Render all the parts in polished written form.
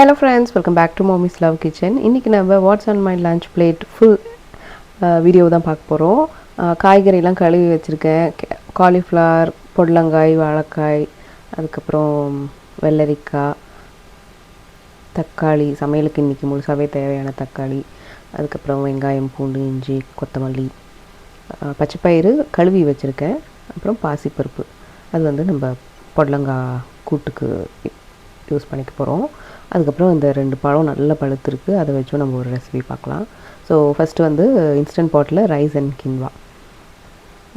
Hello friends, welcome back to Mommy's Love Kitchen. இன்னைக்கு நம்ம What's on my lunch plate full video தான் பார்க்க போகிறோம். காய்கறிலாம் கழுவி வச்சுருக்கேன். காலிஃப்ளவர், பொடலங்காய், வாழைக்காய், அதுக்கப்புறம் வெள்ளரிக்காய், தக்காளி, சமையலுக்கு இன்றைக்கி முழுசாகவே தேவையான தக்காளி, அதுக்கப்புறம் வெங்காயம், பூண்டு, இஞ்சி, கொத்தமல்லி, பச்சைப்பயிறு கழுவி வச்சுருக்கேன். அப்புறம் பாசிப்பருப்பு, அது வந்து நம்ம பொடலங்காய் கூட்டுக்கு யூஸ் பண்ணிக்க போகிறோம். அதுக்கப்புறம் இந்த 2 பழம் நல்லா பழுத்துருக்கு, அதை வச்சும் நம்ம ஒரு ரெசிபி பார்க்கலாம். ஸோ ஃபஸ்ட்டு வந்து இன்ஸ்டன்ட் பாட்டில் rice and quinoa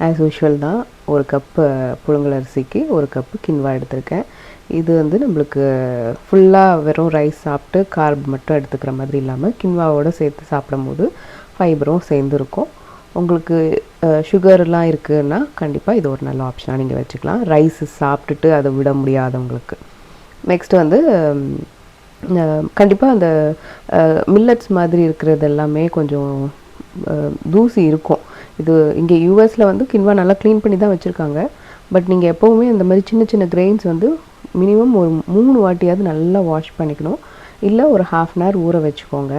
as usual தான். 1 கப்பு புழுங்கல் அரிசிக்கு 1 கப்பு கின்வா எடுத்திருக்கேன். இது வந்து நம்மளுக்கு ஃபுல்லாக வெறும் ரைஸ் சாப்பிட்டு கார்ப் மட்டும் எடுத்துக்கிற மாதிரி இல்லாமல் கின்வாவோடு சேர்த்து சாப்பிடும் போது ஃபைபரும் சேர்ந்துருக்கும். உங்களுக்கு சுகர்லாம் இருக்குதுன்னா கண்டிப்பாக இது ஒரு நல்ல ஆப்ஷனாக நீங்கள் வச்சுக்கலாம், ரைஸ் சாப்பிட்டுட்டு அதை விட முடியாதவங்களுக்கு. நெக்ஸ்ட்டு வந்து கண்டிப்பாக அந்த மில்லட்ஸ் மாதிரி இருக்கிறது எல்லாமே கொஞ்சம் தூசி இருக்கும். இது இங்கே யூஎஸில் வந்து கின்வா நல்லா க்ளீன் பண்ணி தான் வச்சுருக்காங்க. பட் நீங்கள் எப்போவுமே அந்த மாதிரி சின்ன சின்ன கிரெயின்ஸ் வந்து மினிமம் ஒரு 3 வாட்டியாவது நல்லா வாஷ் பண்ணிக்கணும், இல்லை ஒரு ½ அன் ஹவர் ஊற வச்சுக்கோங்க.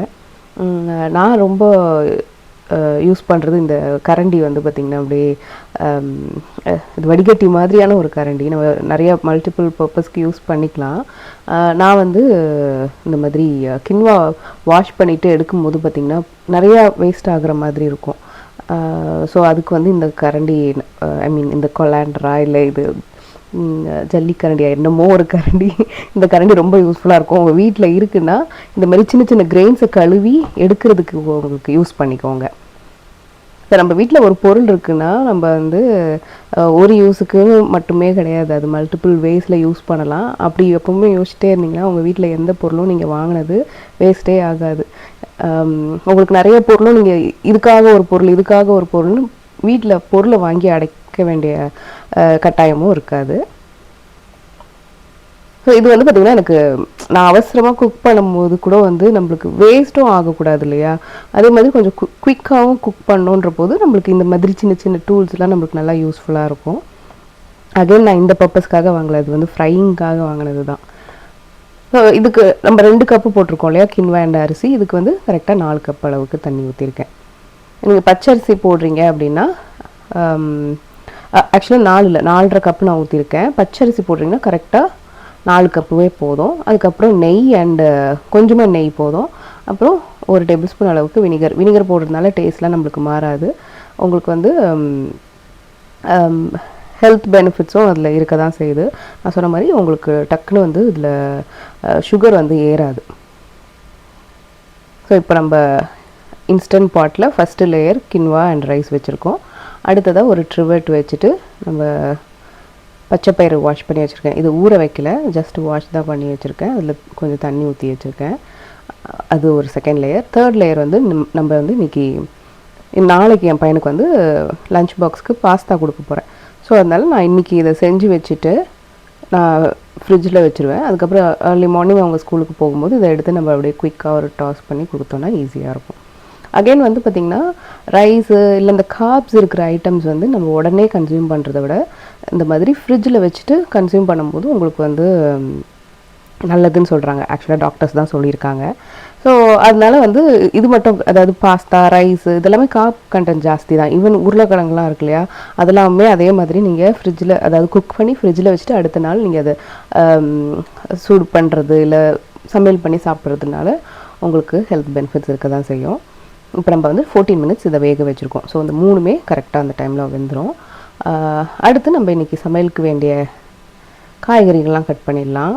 நான் ரொம்ப யூஸ் பண்ணுறது இந்த கரண்டி வந்து பார்த்திங்கன்னா அப்படியே இது வடிகட்டி மாதிரியான ஒரு கரண்டி, நம்ம நிறையா மல்டிபிள் பர்பஸ்க்கு யூஸ் பண்ணிக்கலாம். நான் வந்து இந்த மாதிரி கின்வா வாஷ் பண்ணிவிட்டு எடுக்கும்போது பார்த்திங்கன்னா நிறையா வேஸ்ட் ஆகிற மாதிரி இருக்கும். ஸோ அதுக்கு வந்து இந்த கரண்டி, ஐ மீன் இந்த கொலாண்ட்ரா இல்லை இது ஜல்லிக்கரண்டியா என்னமோ ஒரு கரண்டி, இந்த கரண்டி ரொம்ப யூஸ்ஃபுல்லாக இருக்கும். உங்கள் வீட்டில் இருக்குன்னா இந்த மாதிரி சின்ன சின்ன கிரெயின்ஸை கழுவி எடுக்கிறதுக்கு உங்களுக்கு யூஸ் பண்ணிக்கோங்க. ஸோ நம்ம வீட்டில் ஒரு பொருள் இருக்குன்னா நம்ம வந்து ஒரு யூஸுக்கு மட்டுமே கிடையாது, அது மல்டிபிள் வேஸில் யூஸ் பண்ணலாம். அப்படி எப்பவுமே யோசிச்சிட்டே இருந்தீங்கன்னா உங்கள் வீட்டில் எந்த பொருளும் நீங்கள் வாங்கினது வேஸ்ட்டே ஆகாது. உங்களுக்கு நிறைய பொருளும் நீங்கள் இதுக்காக ஒரு பொருள்னு வீட்டில் பொருளை வாங்கி அடைக்க வேண்டிய கட்டாயமும் இருக்காது. ஸோ இது வந்து பார்த்திங்கன்னா எனக்கு நான் அவசரமாக குக் பண்ணும்போது கூட வந்து நம்மளுக்கு வேஸ்ட்டும் ஆகக்கூடாது இல்லையா, அதே மாதிரி கொஞ்சம் குயிக்காகவும் குக் பண்ணோன்ற போது நம்மளுக்கு இந்த மாதிரி சின்ன சின்ன டூல்ஸ்லாம் நம்மளுக்கு நல்லா யூஸ்ஃபுல்லாக இருக்கும். அகைன் நான் இந்த பர்பஸ்க்காக வாங்கலை, இது வந்து ஃப்ரைங்காக வாங்கினது தான். ஸோ இதுக்கு நம்ம 2 கப்பு போட்டிருக்கோம் இல்லையா கின்வா அண்ட் அரிசி, இதுக்கு வந்து கரெக்டாக 4 கப் அளவுக்கு தண்ணி ஊற்றிருக்கேன். நீங்கள் பச்சரிசி போடுறீங்க அப்படின்னா ஆக்சுவலாக 4.5 கப்பு நான் ஊற்றிருக்கேன். பச்சரிசி போடுறீங்கன்னா கரெக்டாக 4 கப்புவே போதும். அதுக்கப்புறம் நெய் அண்டு கொஞ்சமாக நெய் போதும். அப்புறம் 1 டேபிள் ஸ்பூன் அளவுக்கு வினிகர் போடுறதுனால டேஸ்ட்லாம் நம்மளுக்கு மாறாது. உங்களுக்கு வந்து ஹெல்த் பெனிஃபிட்ஸும் அதில் இருக்க தான் செய்யுது. நான் சொன்ன மாதிரி உங்களுக்கு டக்குன்னு வந்து இதில் சுகர் வந்து ஏறாது. ஸோ இப்போ நம்ம இன்ஸ்டன்ட் பாட்டில் first layer quinoa and rice வச்சுருக்கோம். அடுத்ததாக ஒரு ட்ரிவெட் வச்சுட்டு நம்ம பச்சைப்பயிறு வாஷ் பண்ணி வச்சுருக்கேன். இது ஊற வைக்கல, ஜஸ்ட் வாஷ் தான் பண்ணி வச்சுருக்கேன். அதில் கொஞ்சம் தண்ணி ஊற்றி வச்சுருக்கேன். அது ஒரு செகண்ட் லேயர். தேர்ட் லேயர் வந்து நம்ம வந்து நாளைக்கு என் பையனுக்கு வந்து லஞ்ச் பாக்ஸ்க்கு பாஸ்தா கொடுக்க போகிறேன். ஸோ அதனால் நான் இன்றைக்கி இதை செஞ்சு வச்சுட்டு நான் ஃப்ரிட்ஜில் வச்சுருவேன். அதுக்கப்புறம் ஏர்லி மார்னிங் அவங்க ஸ்கூலுக்கு போகும்போது இதை எடுத்து நம்ம அப்படியே குயிக்காக ஒரு டாஸ் பண்ணி கொடுத்தோன்னா ஈஸியாக இருக்கும். அகெயின் வந்து பார்த்திங்கன்னா ரைஸு இல்லை இந்த கார்ப்ஸ் இருக்கிற ஐட்டம்ஸ் வந்து நம்ம உடனே கன்சியூம் பண்ணுறத விட இந்த மாதிரி ஃப்ரிட்ஜில் வச்சுட்டு கன்சியூம் பண்ணும்போது உங்களுக்கு வந்து நல்லதுன்னு சொல்கிறாங்க. ஆக்சுவலாக டாக்டர்ஸ் தான் சொல்லியிருக்காங்க. ஸோ அதனால வந்து இது மட்டும், அதாவது பாஸ்தா, ரைஸு இதெல்லாமே கார்ப் கண்டென்ட் ஜாஸ்தி தான். ஈவன் உருளைக்கிழங்குலாம் இருக்கு இல்லையா, அதெல்லாமே அதே மாதிரி நீங்கள் ஃப்ரிட்ஜில், அதாவது குக் பண்ணி ஃப்ரிட்ஜில் வச்சுட்டு அடுத்த நாள் நீங்கள் அதை சூடு பண்ணுறது இல்லை சமையல் பண்ணி சாப்பிட்றதுனால உங்களுக்கு ஹெல்த் பெனிஃபிட்ஸ் இருக்க தான் செய்யும். இப்போ நம்ம வந்து 14 மினிட்ஸ் இதை வேக வச்சுருக்கோம். ஸோ இந்த 3மே கரெக்டாக அந்த டைமில் வெந்துடும். அடுத்து நம்ம இன்றைக்கி சமையலுக்கு வேண்டிய காய்கறிகள்லாம் கட் பண்ணிடலாம்.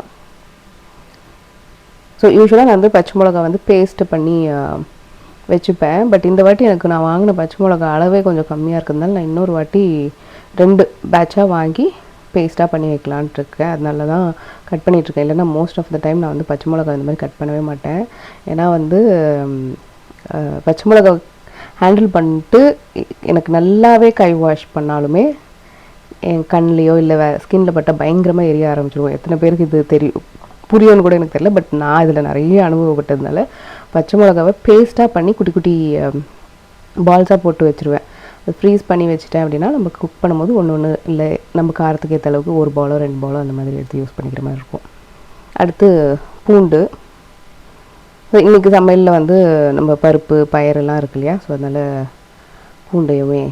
ஸோ யூஸ்வலாக நான் வந்து பச்சை மிளகா வந்து பேஸ்ட்டு பண்ணி வச்சுப்பேன். பட் இந்த வாட்டி எனக்கு நான் வாங்கின பச்சை மிளகா அளவே கொஞ்சம் கம்மியாக இருக்கிறதுனால நான் இன்னொரு வாட்டி 2 பேட்சாக வாங்கி பேஸ்ட்டாக பண்ணி வைக்கலான்ட்டு இருக்கேன். அதனால தான் கட் பண்ணிகிட்ருக்கேன். இல்லைனா மோஸ்ட் ஆஃப் த டைம் நான் வந்து பச்சை மிளகா இந்த மாதிரி கட் பண்ணவே மாட்டேன். ஏன்னா வந்து பச்சை மிளகா ஹேண்டில் பண்ணிட்டு எனக்கு நல்லாவே கை வாஷ் பண்ணாலுமே என் கண்லேயோ இல்லை ஸ்கின்னில் பட்டால் பயங்கரமாக எரிய ஆரம்பிச்சிருவோம். எத்தனை பேருக்கு இது புரியும்னு கூட எனக்கு தெரியல. பட் நான் இதில் நிறைய அனுபவப்பட்டதுனால பச்சை மிளகாவை பேஸ்ட்டாக பண்ணி குட்டி குட்டி பால்ஸாக போட்டு வச்சுருவேன். ஃப்ரீஸ் பண்ணி வச்சுட்டேன் அப்படின்னா நம்ம குக் பண்ணும்போது ஒன்று இல்லை நம்ம காரத்துக்கு ஏற்ற அளவுக்கு 1 பாலோ 2 பாலோ அந்த மாதிரி எடுத்து யூஸ் பண்ணிக்கிற மாதிரி இருக்கும். அடுத்து பூண்டு ஸோ இன்றைக்கி சமையலில் வந்து நம்ம பருப்பு பயரெல்லாம் இருக்கு இல்லையா, ஸோ அதனால் பூண்டையுமே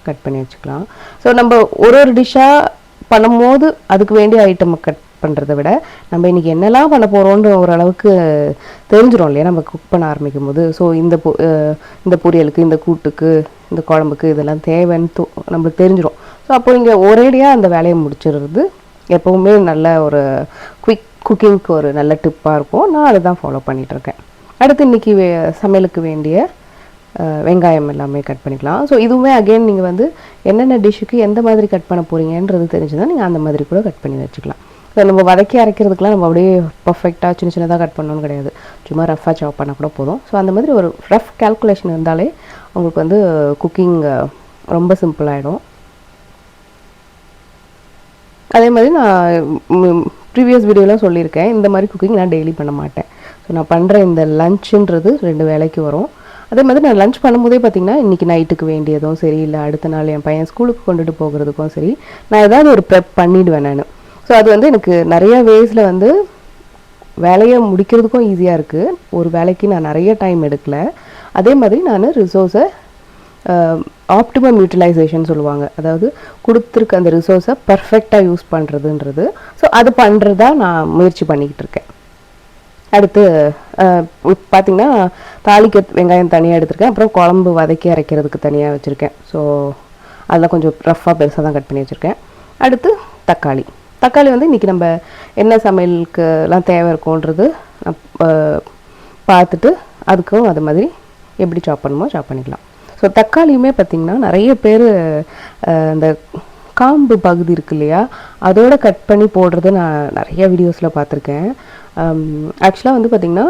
கட் பண்ணி வச்சுக்கலாம். ஸோ நம்ம ஒரு டிஷ்ஷாக பண்ணும்போது அதுக்கு வேண்டிய ஐட்டம் கட் பண்ணுறத விட நம்ம இன்றைக்கி என்னெல்லாம் பண்ண போகிறோன்ற ஓரளவுக்கு தெரிஞ்சிடும் இல்லையா நம்ம குக் பண்ண ஆரம்பிக்கும் போது. ஸோ இந்த பொரியலுக்கு, இந்த கூட்டுக்கு, இந்த குழம்புக்கு இதெல்லாம் தேவைன்னு நம்மளுக்கு தெரிஞ்சிடும். ஸோ அப்போ இங்கே ஒரேடியாக அந்த வேலையை முடிச்சிடுறது எப்போவுமே நல்ல ஒரு குயிக் குக்கிங்க்கு ஒரு நல்ல டிப்பாக இருக்கும். நான் அதை தான் ஃபாலோ பண்ணிகிட்ருக்கேன். அடுத்து இன்றைக்கி சமையலுக்கு வேண்டிய வெங்காயம் எல்லாமே கட் பண்ணிக்கலாம். ஸோ இதுவுமே அகெயின் நீங்கள் வந்து என்னென்ன டிஷ்ஷுக்கு எந்த மாதிரி கட் பண்ண போகிறீங்கன்றது தெரிஞ்சுதான் நீங்கள் அந்த மாதிரி கூட கட் பண்ணி வச்சுக்கலாம். ஸோ நம்ம வதக்கி அரைக்கிறதுக்கெலாம் நம்ம அப்படியே பர்ஃபெக்டாக சின்ன சின்னதாக கட் பண்ணணும்னு கிடையாது, சும்மா ரஃபாக சாப் பண்ணால் கூட போதும். ஸோ அந்த மாதிரி ஒரு ரஃப் கேல்குலேஷன் இருந்தாலே உங்களுக்கு வந்து குக்கிங் ரொம்ப சிம்பிளாகிடும். அதே மாதிரி நான் ப்ரீவியஸ் வீடியோலாம் சொல்லியிருக்கேன், இந்த மாதிரி குக்கிங் நான் டெய்லி பண்ண மாட்டேன். ஸோ நான் பண்ணுற இந்த லன்ச்சுன்றது 2 வேளைக்கு வரும். அதே மாதிரி நான் லன்ச் பண்ணும்போதே பார்த்திங்கன்னா இன்றைக்கி நைட்டுக்கு வேண்டியதும் சரி, இல்லை அடுத்த நாள் என் பையன் ஸ்கூலுக்கு கொண்டுட்டு போகிறதுக்கும் சரி, நான் ஏதாவது ஒரு ப்ரெப் பண்ணிவிடுவேன் நான். ஸோ அது வந்து எனக்கு நிறைய வேஸில் வந்து வேலையை முடிக்கிறதுக்கும் ஈஸியாக இருக்குது. ஒரு வேலைக்கு நான் நிறைய டைம் எடுக்கலை. அதே மாதிரி நான் ரிசோர்ஸை ஆப்டிமம் யூட்டிலைசேஷன் சொல்லுவாங்க, அதாவது கொடுத்துருக்க அந்த ரிசோர்ஸை பர்ஃபெக்டாக யூஸ் பண்ணுறதுன்றது. ஸோ அது பண்ணுறதா நான் முயற்சி பண்ணிக்கிட்டு இருக்கேன். அடுத்து பார்த்திங்கன்னா தாளிக்க வெங்காயம் தனியாக எடுத்துருக்கேன், அப்புறம் குழம்பு வதக்கி அரைக்கிறதுக்கு தனியாக வச்சுருக்கேன். ஸோ அதெல்லாம் கொஞ்சம் ரஃப்பாக பெருசாக தான் கட் பண்ணி வச்சுருக்கேன். அடுத்து தக்காளி வந்து இன்றைக்கி நம்ம என்ன சமையலுக்குலாம் தேவை இருக்கும்ன்றது பார்த்துட்டு அதுக்கும் அது மாதிரி எப்படி சாப் பண்ணுமோ சாப் பண்ணிக்கலாம். ஸோ தக்காளியுமே பார்த்திங்கன்னா நிறைய பேர் இந்த காம்பு பகுதி இருக்கு இல்லையா, அதோட கட் பண்ணி போடுறது நான் நிறைய வீடியோஸில் பார்த்துருக்கேன். ஆக்சுவலாக வந்து பார்த்திங்கன்னா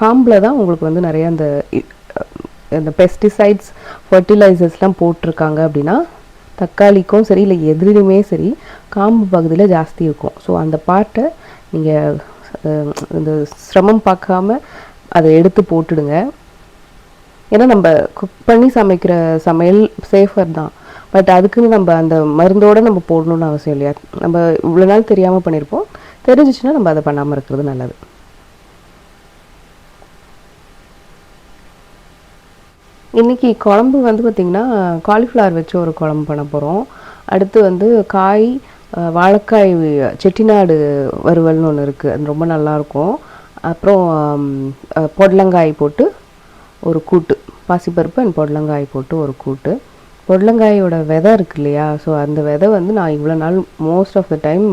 காம்பில் தான் உங்களுக்கு வந்து நிறைய அந்த பெஸ்டிசைட்ஸ் ஃபர்டிலைசர்ஸ்லாம் போட்டிருக்காங்க. அப்படின்னா தக்காளிக்கும் சரி இல்லை எதுலையுமே சரி காம்பு பகுதியில் ஜாஸ்தி இருக்கும். ஸோ அந்த பார்ட்டை நீங்கள் இந்த சிரமம் பார்க்காம அதை எடுத்து போட்டுடுங்க. ஏன்னா நம்ம குக் பண்ணி சமைக்கிற சமையல் சேஃபர் தான், பட் அதுக்குன்னு நம்ம அந்த மருந்தோடு நம்ம போடணுன்னு அவசியம் இல்லையா. நம்ம இவ்வளோ நாள் தெரியாமல் பண்ணியிருப்போம், தெரிஞ்சிச்சுன்னா நம்ம அதை பண்ணாமல் இருக்கிறது நல்லது. இன்றைக்கி குழம்பு வந்து பார்த்திங்கன்னா காலிஃப்ளவர் வச்சு ஒரு குழம்பு பண்ண போகிறோம். அடுத்து வந்து வாழைக்காய் செட்டிநாடு வறுவல்னு ஒன்று இருக்குது, அது ரொம்ப நல்லாயிருக்கும். அப்புறம் பொடலங்காய் போட்டு ஒரு கூட்டு, பாசிப்பருப்பு அண்ட் பொடலங்காய் போட்டு ஒரு கூட்டு. பொடலங்காயோட விதை இருக்கு இல்லையா, ஸோ அந்த விதை வந்து நான் இவ்வளோ நாள் most of the time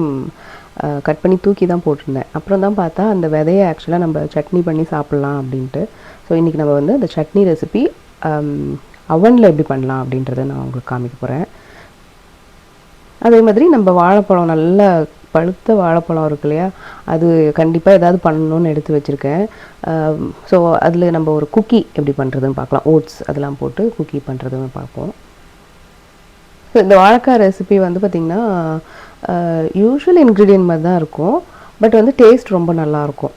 cut பண்ணி தூக்கி தான் போட்டிருந்தேன். அப்புறம் தான் பார்த்தா அந்த விதையை ஆக்சுவலாக நம்ம சட்னி பண்ணி சாப்பிட்லாம் அப்படின்ட்டு. ஸோ இன்றைக்கி நம்ம வந்து அந்த சட்னி ரெசிபி அவனில் எப்படி பண்ணலாம் அப்படின்றத நான் உங்களுக்கு காமிக்க போகிறேன். அதே மாதிரி நம்ம வாழைப்பழம், நல்லா பழுத்த வாழைப்பழம் இருக்கு இல்லையா, அது கண்டிப்பாக ஏதாவது பண்ணணுன்னு எடுத்து வச்சுருக்கேன். ஸோ அதில் நம்ம ஒரு குக்கி எப்படி பண்ணுறதுன்னு பார்க்கலாம், ஓட்ஸ் அதெல்லாம் போட்டு குக்கி பண்ணுறதுன்னு பார்ப்போம். ஸோ இந்த வாழைக்காய் ரெசிபி வந்து பார்த்திங்கன்னா யூஷுவல் இன்க்ரீடியன்ட் மாதிரி தான் இருக்கும், பட் வந்து டேஸ்ட் ரொம்ப நல்லாயிருக்கும்.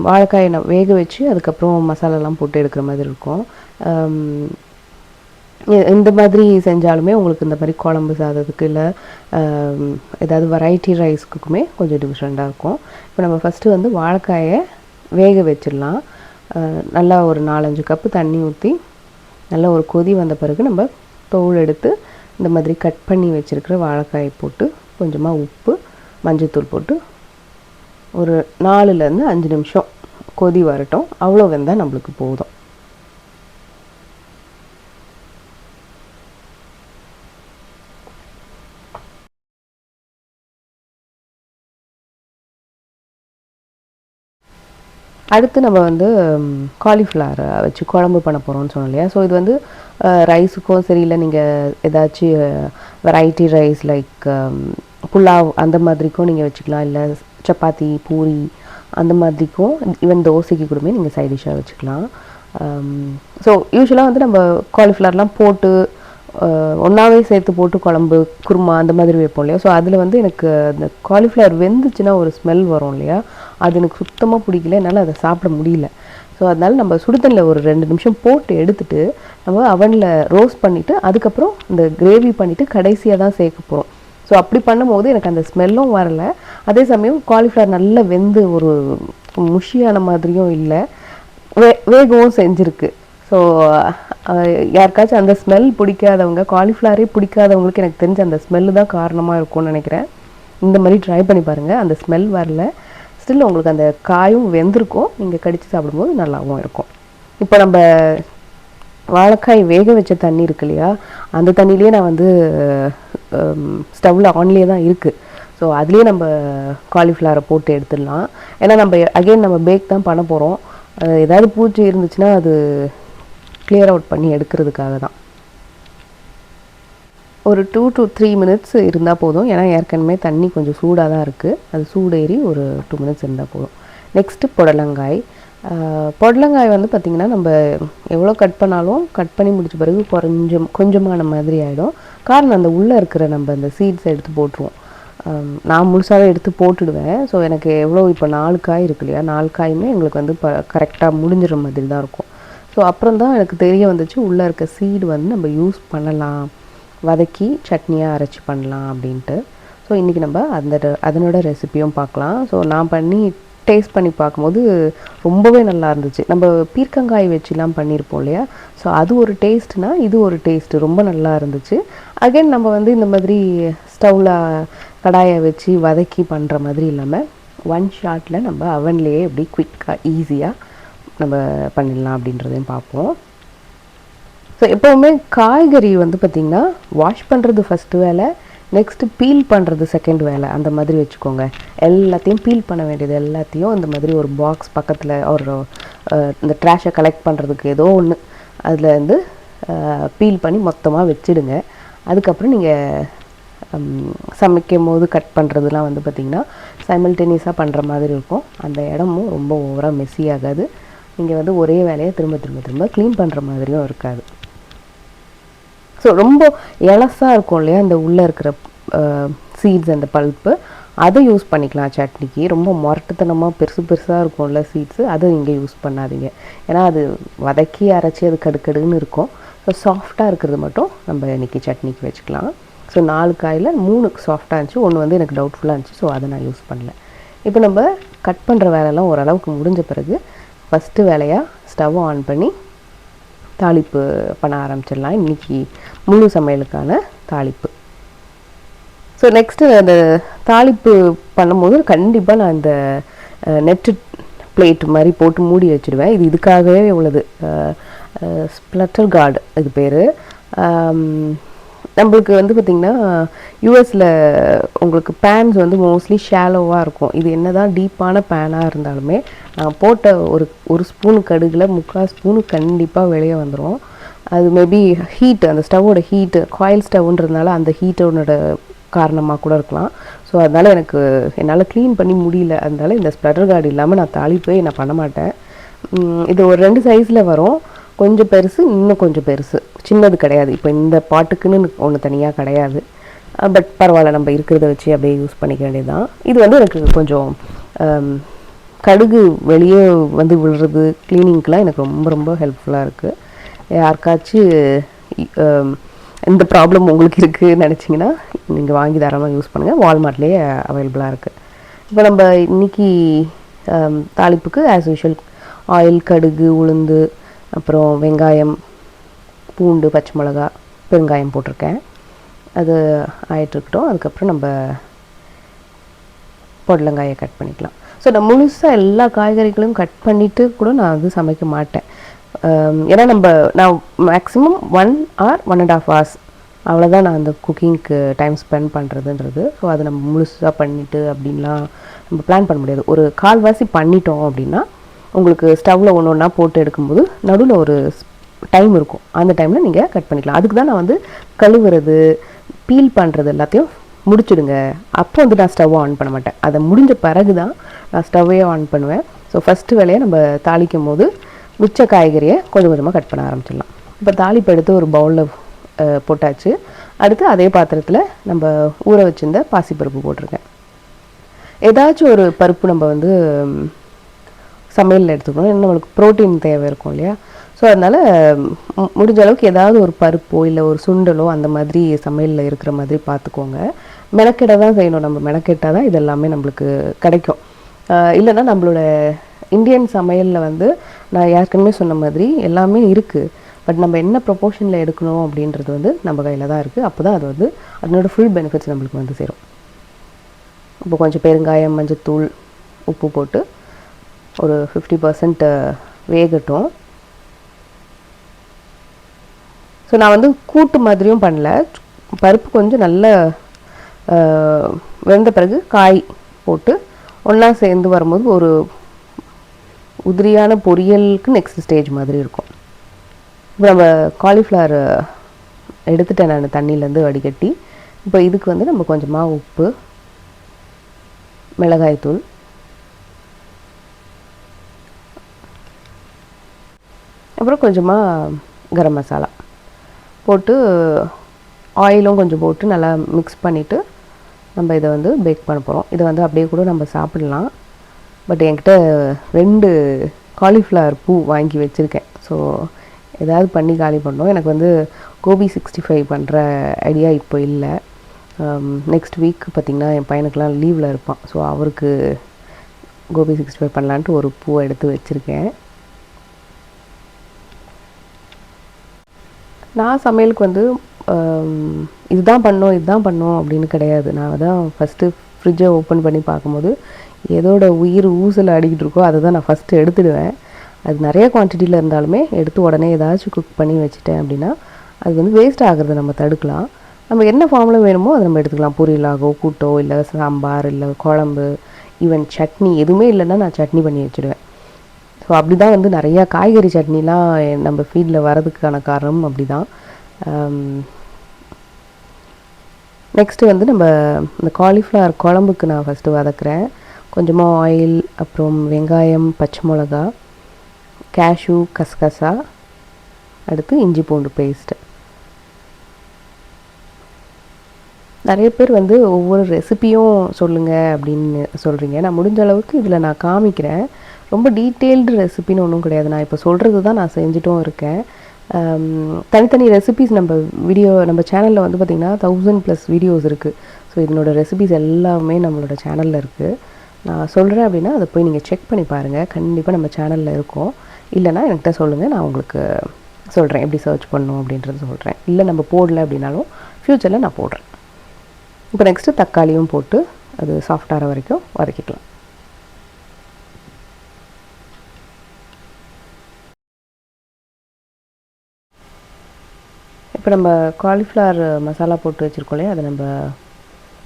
வாழைக்காயை வேக வச்சு அதுக்கப்புறம் மசாலாலாம் போட்டு எடுக்கிற மாதிரி இருக்கும். இந்த மாதிரி செஞ்சாலுமே உங்களுக்கு இந்த மாதிரி குழம்பு சாதத்துக்கு இல்லை ஏதாவது வெரைட்டி ரைஸ்க்குமே கொஞ்சம் டிஃப்ரெண்ட்டாக இருக்கும். இப்போ நம்ம ஃபஸ்ட்டு வந்து வாழைக்காயை வேக வச்சிடலாம். நல்லா ஒரு 4-5 கப்பு தண்ணி ஊற்றி நல்லா ஒரு கொதி வந்த பிறகு நம்ம தோல் எடுத்து இந்த மாதிரி கட் பண்ணி வச்சுருக்கிற வாழைக்காயை போட்டு கொஞ்சமாக உப்பு, மஞ்சள்தூள் போட்டு ஒரு 4-5 நிமிஷம் கொதி வரட்டும். அவ்வளோ வெந்தால் நம்மளுக்கு போதும். அடுத்து நம்ம வந்து காலிஃப்ளவர் வச்சு குழம்பு பண்ண போகிறோம்னு சொன்னோம் இல்லையா. ஸோ இது வந்து ரைஸுக்கும் சரி, இல்லை நீங்கள் ஏதாச்சும் வெரைட்டி ரைஸ் லைக் புலாவ் அந்த மாதிரிக்கும் நீங்கள் வச்சுக்கலாம், இல்லை சப்பாத்தி பூரி அந்த மாதிரிக்கும், ஈவன் தோசைக்கு கூடமே நீங்கள் சைட் டிஷ்ஷாக வச்சுக்கலாம். ஸோ யூஸ்வலாக வந்து நம்ம காலிஃப்ளவர்லாம் போட்டு ஒன்றாவே சேர்த்து போட்டு குழம்பு குருமா அந்த மாதிரி வைப்போம் இல்லையா. ஸோ அதில் வந்து எனக்கு அந்த காலிஃப்ளவர் வெந்துச்சுன்னா ஒரு ஸ்மெல் வரும் இல்லையா, அது எனக்கு சுத்தமாக பிடிக்கல, என்னால் அதை சாப்பிட முடியல. ஸோ அதனால் நம்ம சுடுதண்ணில் ஒரு 2 நிமிஷம் போட்டு எடுத்துகிட்டு நம்ம அவனில் ரோஸ்ட் பண்ணிவிட்டு அதுக்கப்புறம் இந்த கிரேவி பண்ணிவிட்டு கடைசியாக தான் சேர்க்க போகிறோம். ஸோ அப்படி பண்ணும்போது எனக்கு அந்த ஸ்மெல்லும் வரலை, அதே சமயம் காலிஃப்ளவர் நல்லா வெந்து ஒரு முஷியான மாதிரியும் இல்லை, வேகவும் செஞ்சுருக்கு. ஸோ யாருக்காச்சும் அந்த ஸ்மெல் பிடிக்காதவங்க, காலிஃப்ளவரே பிடிக்காதவங்களுக்கு எனக்கு தெரிஞ்ச அந்த ஸ்மெல்லு தான் காரணமாக இருக்கும்னு நினைக்கிறேன். இந்த மாதிரி ட்ரை பண்ணி பாருங்கள். அந்த ஸ்மெல் வரல, ஸ்டில் உங்களுக்கு அந்த காயும் வெந்திருக்கும், நீங்கள் கடித்து சாப்பிடும்போது நல்லாவும் இருக்கும். இப்போ நம்ம வாழைக்காய் வேக வச்ச தண்ணி இருக்கு இல்லையா, அந்த தண்ணியிலே நான் வந்து ஸ்டவ்வில் ஆன்லேயே தான் இருக்குது. ஸோ அதுலேயே நம்ம காலிஃப்ளவரை போட்டு எடுத்துடலாம். ஏன்னா நம்ம அகெயின் நம்ம பேக் தான் பண்ண போகிறோம். ஏதாவது பூச்சி இருந்துச்சுன்னா அது கிளியர் அவுட் பண்ணி எடுக்கிறதுக்காக தான். ஒரு 2 to 3 மினிட்ஸ் இருந்தால் போதும். ஏன்னா ஏற்கனவே தண்ணி கொஞ்சம் சூடாக தான் இருக்குது, அது சூடேறி ஒரு 2 மினிட்ஸ் இருந்தால் போதும். நெக்ஸ்ட்டு புடலங்காய். புடலங்காய் வந்து பார்த்திங்கன்னா நம்ம எவ்வளோ கட் பண்ணாலும் கட் பண்ணி முடிச்ச பிறகு கொஞ்சமான மாதிரி ஆகிடும். காரணம் அந்த உள்ளே இருக்கிற நம்ம அந்த சீட்ஸை எடுத்து போட்டுருவோம். நான் முழுசாகவே எடுத்து போட்டுடுவேன். ஸோ எனக்கு எவ்வளோ இப்போ 4 காய் இருக்கு இல்லையா, 4 காயுமே எங்களுக்கு வந்து கரெக்டாக முடிஞ்சிட மாதிரி தான் இருக்கும். ஸோ அப்புறம் தான் எனக்கு தெரிய வந்துச்சு உள்ளே இருக்க சீடு வந்து நம்ம யூஸ் பண்ணலாம், வதக்கி சட்னியாக அரைச்சி பண்ணலாம் அப்படின்ட்டு. ஸோ இன்றைக்கி நம்ம அதனோட ரெசிப்பியும் பார்க்கலாம். ஸோ நான் பண்ணி டேஸ்ட் பண்ணி பார்க்கும்போது ரொம்பவே நல்லா இருந்துச்சு. நம்ம பீர்க்கங்காய் வச்சுலாம் பண்ணியிருப்போம் இல்லையா, ஸோ அது ஒரு டேஸ்ட்னா இது ஒரு டேஸ்ட்டு ரொம்ப நல்லா இருந்துச்சு. அகைன் நம்ம வந்து இந்த மாதிரி ஸ்டவ்வில் கடாயை வச்சு வதக்கி பண்ணுற மாதிரி இல்லாமல் ஒன் ஷாட்டில் நம்ம அவன்லேயே எப்படி குயிக்காக ஈஸியாக நம்ம பண்ணிடலாம் அப்படின்றதையும் பார்ப்போம். ஸோ எப்போவுமே காய்கறி வந்து பார்த்திங்கன்னா வாஷ் பண்ணுறது ஃபஸ்ட்டு வேலை, நெக்ஸ்ட்டு பீல் பண்ணுறது செகண்ட் வேலை, அந்த மாதிரி வச்சுக்கோங்க. எல்லாத்தையும் பீல் பண்ண வேண்டியது எல்லாத்தையும் இந்த மாதிரி ஒரு பாக்ஸ் பக்கத்தில் ஒரு இந்த ட்ராஷை கலெக்ட் பண்ணுறதுக்கு ஏதோ ஒன்று அதில் வந்து பீல் பண்ணி மொத்தமாக வச்சுடுங்க. அதுக்கப்புறம் நீங்கள் சமைக்கும் போது கட் பண்ணுறதுலாம் வந்து பார்த்திங்கன்னா சைமல்டேனியஸாக பண்ணுற மாதிரி இருக்கும். அந்த இடமும் ரொம்ப ஓவராக மெஸ்ஸி ஆகாது. நீங்கள் வந்து ஒரே வேலையை திரும்ப திரும்ப திரும்ப க்ளீன் பண்ணுற மாதிரியும் இருக்காது. ஸோ ரொம்ப எலசாக இருக்கும் இல்லையா இந்த உள்ளே இருக்கிற சீட்ஸ், அந்த பல்ப்பு, அதை யூஸ் பண்ணிக்கலாம் சட்னிக்கு. ரொம்ப மொரட்டுத்தனமாக பெருசாக இருக்கும்ல சீட்ஸு, அதை இங்கே யூஸ் பண்ணாதீங்க. ஏன்னா அது வதக்கி அரைச்சி அது கடுக்கடுன்னு இருக்கும். ஸோ சாஃப்டாக இருக்கிறது மட்டும் நம்ம இன்றைக்கி சட்னிக்கு வச்சுக்கலாம். ஸோ 4 காயில் 3 சாஃப்டாக இருந்துச்சு, ஒன்று வந்து எனக்கு டவுட்ஃபுல்லாக இருந்துச்சு, ஸோ அதை நான் யூஸ் பண்ணல. இப்போ நம்ம கட் பண்ணுற வேலைலாம் ஓரளவுக்கு முடிஞ்ச பிறகு ஃபஸ்ட்டு வேலையாக ஸ்டவ் ஆன் பண்ணி தாளிப்பு பண்ண ஆரம்பிச்சிடலாம். இன்றைக்கி முழு சமையலுக்கான தாளிப்பு. ஸோ நெக்ஸ்ட்டு அந்த தாளிப்பு பண்ணும்போது கண்டிப்பாக நான் இந்த நெட்டு பிளேட் மாதிரி போட்டு மூடி வச்சுடுவேன். இது இதுக்காகவே உள்ளது, ஸ்ப்ளட்டர் கார்டு இது பேர். நம்மளுக்கு வந்து பார்த்திங்கன்னா யூஎஸில் உங்களுக்கு பேன்ஸ் வந்து மோஸ்ட்லி ஷாலோவாக இருக்கும். இது என்ன தான் டீப்பான பேனாக இருந்தாலுமே நான் போட்ட ஒரு ஸ்பூனு கடுகில் 3/4 ஸ்பூனு கண்டிப்பாக வெளியே வந்துடும். அது மேபி ஹீட்டு, அந்த ஸ்டவ்வோட ஹீட்டு, காயில் ஸ்டவ்ன்றதுனால அந்த ஹீட்டோட காரணமாக கூட இருக்கலாம். ஸோ அதனால் என்னால் க்ளீன் பண்ணி முடியல. அதனால இந்த ஸ்ப்ளட்டர் கார்டு இல்லாமல் நான் தாளிப்பே நான் பண்ண மாட்டேன். இது ஒரு 2 சைஸில் வரும், கொஞ்சம் பெருசு, இன்னும் கொஞ்சம் பெருசு, சின்னது கிடையாது. இப்போ இந்த பாட்டுக்குன்னு ஒன்று தனியாக கிடையாது. பட் பரவாயில்ல, நம்ம இருக்கிறத வச்சு அப்படியே யூஸ் பண்ணிக்க வேண்டியது தான். இது வந்து எனக்கு கொஞ்சம் கடுகு வெளியே வந்து விழுறது க்ளீனிங்க்கெலாம் எனக்கு ரொம்ப ரொம்ப ஹெல்ப்ஃபுல்லாக இருக்குது. யாருக்காச்சும் இந்த ப்ராப்ளம் உங்களுக்கு இருக்குதுன்னு நினச்சிங்கன்னா நீங்கள் வாங்கி தாராளமாக யூஸ் பண்ணுங்கள், வால்மார்ட்லேயே அவைலபிளாக இருக்குது. இப்போ நம்ம இன்றைக்கி தாளிப்புக்கு ஆஸ் யூஷுவல் ஆயில், கடுகு, உளுந்து, அப்புறம் வெங்காயம், பூண்டு, பச்சை மிளகா, பெருங்காயம் போட்டிருக்கேன். அது ஆயிட்டுருக்கட்டும். அதுக்கப்புறம் நம்ம புடலங்காயை கட் பண்ணிக்கலாம். ஸோ நான் முழுசாக எல்லா காய்கறிகளையும் கட் பண்ணிவிட்டு கூட நான் வந்து சமைக்க மாட்டேன். ஏன்னா நான் மேக்ஸிமம் 1 or 1.5 hours அவ்வளோதான் நான் அந்த குக்கிங்க்கு டைம் ஸ்பெண்ட் பண்ணுறதுன்றது. ஸோ அதை நம்ம முழுசாக பண்ணிவிட்டு அப்படின்லாம் நம்ம பிளான் பண்ண முடியாது. ஒரு கால்வாசி பண்ணிட்டோம் அப்படின்னா உங்களுக்கு ஸ்டவ்வில் ஒன்று ஒன்றா போட்டு எடுக்கும்போது நடுவில் ஒரு டைம் இருக்கும், அந்த டைமில் நீங்கள் கட் பண்ணிக்கலாம். அதுக்கு தான் நான் வந்து கழுவுறது, பீல் பண்ணுறது எல்லாத்தையும் முடிச்சுடுங்க. அப்போ வந்து நான் ஸ்டவ் ஆன் பண்ண மாட்டேன். அதை முடிஞ்ச பிறகு தான் நான் ஸ்டவ்வே ஆன் பண்ணுவேன். ஸோ ஃபஸ்ட்டு வேலையை நம்ம தாளிக்கும் போது மிச்ச காய்கறியை கொஞ்சம் கொஞ்சமாக கட் பண்ண ஆரம்பிச்சிடலாம். இப்போ தாளிப்பு எடுத்து ஒரு பவுலில் போட்டாச்சு. அடுத்து அதே பாத்திரத்தில் நம்ம ஊற வச்சுருந்த பாசிப்பருப்பு போட்டிருக்கேன். ஏதாச்சும் ஒரு பருப்பு நம்ம வந்து சமையலில் எடுத்துக்கணும், ஏன்னா நம்மளுக்கு ப்ரோட்டீன் தேவை இருக்கும் இல்லையா. ஸோ அதனால் முடிஞ்ச அளவுக்கு ஏதாவது ஒரு பருப்போ இல்லை ஒரு சுண்டலோ அந்த மாதிரி சமையலில் இருக்கிற மாதிரி பார்த்துக்கோங்க. மெனக்கெட தான் செய்யணும், நம்ம மெனக்கெட்டால் தான் இதெல்லாமே நம்மளுக்கு கிடைக்கும். இல்லைன்னா நம்மளோட இந்தியன் சமையலில் வந்து நான் ஏற்கனவே சொன்ன மாதிரி எல்லாமே இருக்குது. பட் நம்ம என்ன ப்ரொப்போர்ஷனில் எடுக்கணும் அப்படின்றது வந்து நம்ம கையில் தான் இருக்குது. அப்போ தான் அது வந்து அதனோட ஃபுல் பெனிஃபிட்ஸ் நம்மளுக்கு வந்து சேரும். இப்போ கொஞ்சம் பெருங்காயம், மஞ்சத்தூள், உப்பு போட்டு ஒரு 50% வேகட்டும். ஸோ நான் வந்து கூட்டு மாதிரியும் பண்ணல, பருப்பு கொஞ்சம் நல்ல வெந்த பிறகு காய் போட்டு ஒன்றா சேர்ந்து வரும்போது ஒரு உதிரியான பொரியலுக்கு நெக்ஸ்ட் ஸ்டேஜ் மாதிரி இருக்கும். இப்போ நம்ம காலிஃப்ளவர் எடுத்துட்டேன் நான் தண்ணியிலேருந்து வடிகட்டி. இப்போ இதுக்கு வந்து நம்ம கொஞ்சமாக உப்பு, மிளகாய்த்தூள், அப்புறம் கொஞ்சமாக கரம் மசாலா போட்டு ஆயிலும் கொஞ்சம் போட்டு நல்லா மிக்ஸ் பண்ணிவிட்டு நம்ம இதை வந்து பேக் பண்ண போகிறோம். இதை வந்து அப்படியே கூட நம்ம சாப்பிடலாம். பட் என்கிட்ட 2 காலிஃப்ளவர் பூ வாங்கி வச்சுருக்கேன். ஸோ ஏதாவது பண்ணி காலி பண்ணோம். எனக்கு வந்து கோபி 65 பண்ணுற ஐடியா இப்போ இல்லை. நெக்ஸ்ட் வீக் பார்த்திங்கன்னா என் பையனுக்கெலாம் லீவில் இருப்பான். ஸோ அவருக்கு கோபி 65 பண்ணலான்ட்டு ஒரு பூவை எடுத்து வச்சுருக்கேன். நான் சமையலுக்கு வந்து இதுதான் பண்ணோம் அப்படின்னு கிடையாது. நான் தான் ஃபஸ்ட்டு ஃப்ரிட்ஜை ஓப்பன் பண்ணி பார்க்கும்போது எதோட உயிர் ஊசல் அடிக்கிட்டு இருக்கோ அதை தான் நான் ஃபஸ்ட்டு எடுத்துடுவேன். அது நிறைய குவான்டிட்டியில் இருந்தாலுமே எடுத்து உடனே ஏதாச்சும் குக் பண்ணி வச்சுட்டேன் அப்படின்னா அது வந்து வேஸ்ட் ஆகிறத நம்ம தடுக்கலாம். நம்ம என்ன ஃபார்மில் வேணுமோ அதை நம்ம எடுத்துக்கலாம். பொரியலாகவோ, கூட்டோ, இல்லை சாம்பார், இல்லை குழம்பு, ஈவன் சட்னி எதுவுமே இல்லைன்னா நான் சட்னி பண்ணி வச்சுடுவேன். ஸோ அப்படி தான் வந்து நிறையா காய்கறி சட்னிலாம் நம்ம ஃபீல்டில் வரதுக்கான காரணம் அப்படி தான். நெக்ஸ்ட்டு வந்து நம்ம இந்த காலிஃப்ளவர் குழம்புக்கு நான் ஃபஸ்ட்டு வதக்குறேன். கொஞ்சமாக ஆயில், அப்புறம் வெங்காயம், பச்சை மிளகா, கேஷ்யூ, கசகசா, அடுத்து இஞ்சி பூண்டு பேஸ்ட்டு. நிறைய பேர் வந்து ஒவ்வொரு ரெசிப்பியும் சொல்லுங்கள் அப்படின்னு சொல்கிறீங்க. நான் முடிஞ்ச அளவுக்கு இதில் நான் காமிக்கிறேன். ரொம்ப டீட்டெயில்டு ரெசிபின்னு ஒன்றும் கிடையாது. நான் இப்போ சொல்கிறது தான் நான் செஞ்சுட்டும் இருக்கேன். தனித்தனி ரெசிபிஸ் நம்ம சேனலில் வந்து பார்த்திங்கன்னா 1000+ வீடியோஸ் இருக்குது. ஸோ இதனோட ரெசிபிஸ் எல்லாமே நம்மளோட சேனலில் இருக்குது. நான் சொல்கிறேன் அப்படின்னா அதை போய் நீங்கள் செக் பண்ணி பாருங்கள். கண்டிப்பாக நம்ம சேனலில் இருக்கும். இல்லைனா என்கிட்ட சொல்லுங்கள், நான் உங்களுக்கு சொல்கிறேன் எப்படி சர்ச் பண்ணணும் அப்படின்றது சொல்கிறேன். இல்லை நம்ம போடல அப்படின்னாலும் ஃப்யூச்சரில் நான் போடுறேன். இப்போ நெக்ஸ்ட்டு தக்காளியும் போட்டு அது சாஃப்டாகிற வரைக்கும் வதக்கிக்கலாம். இப்போ நம்ம காலிஃப்ளவர் மசாலா போட்டு வச்சுருக்கோம் இல்லையா, அதை நம்ம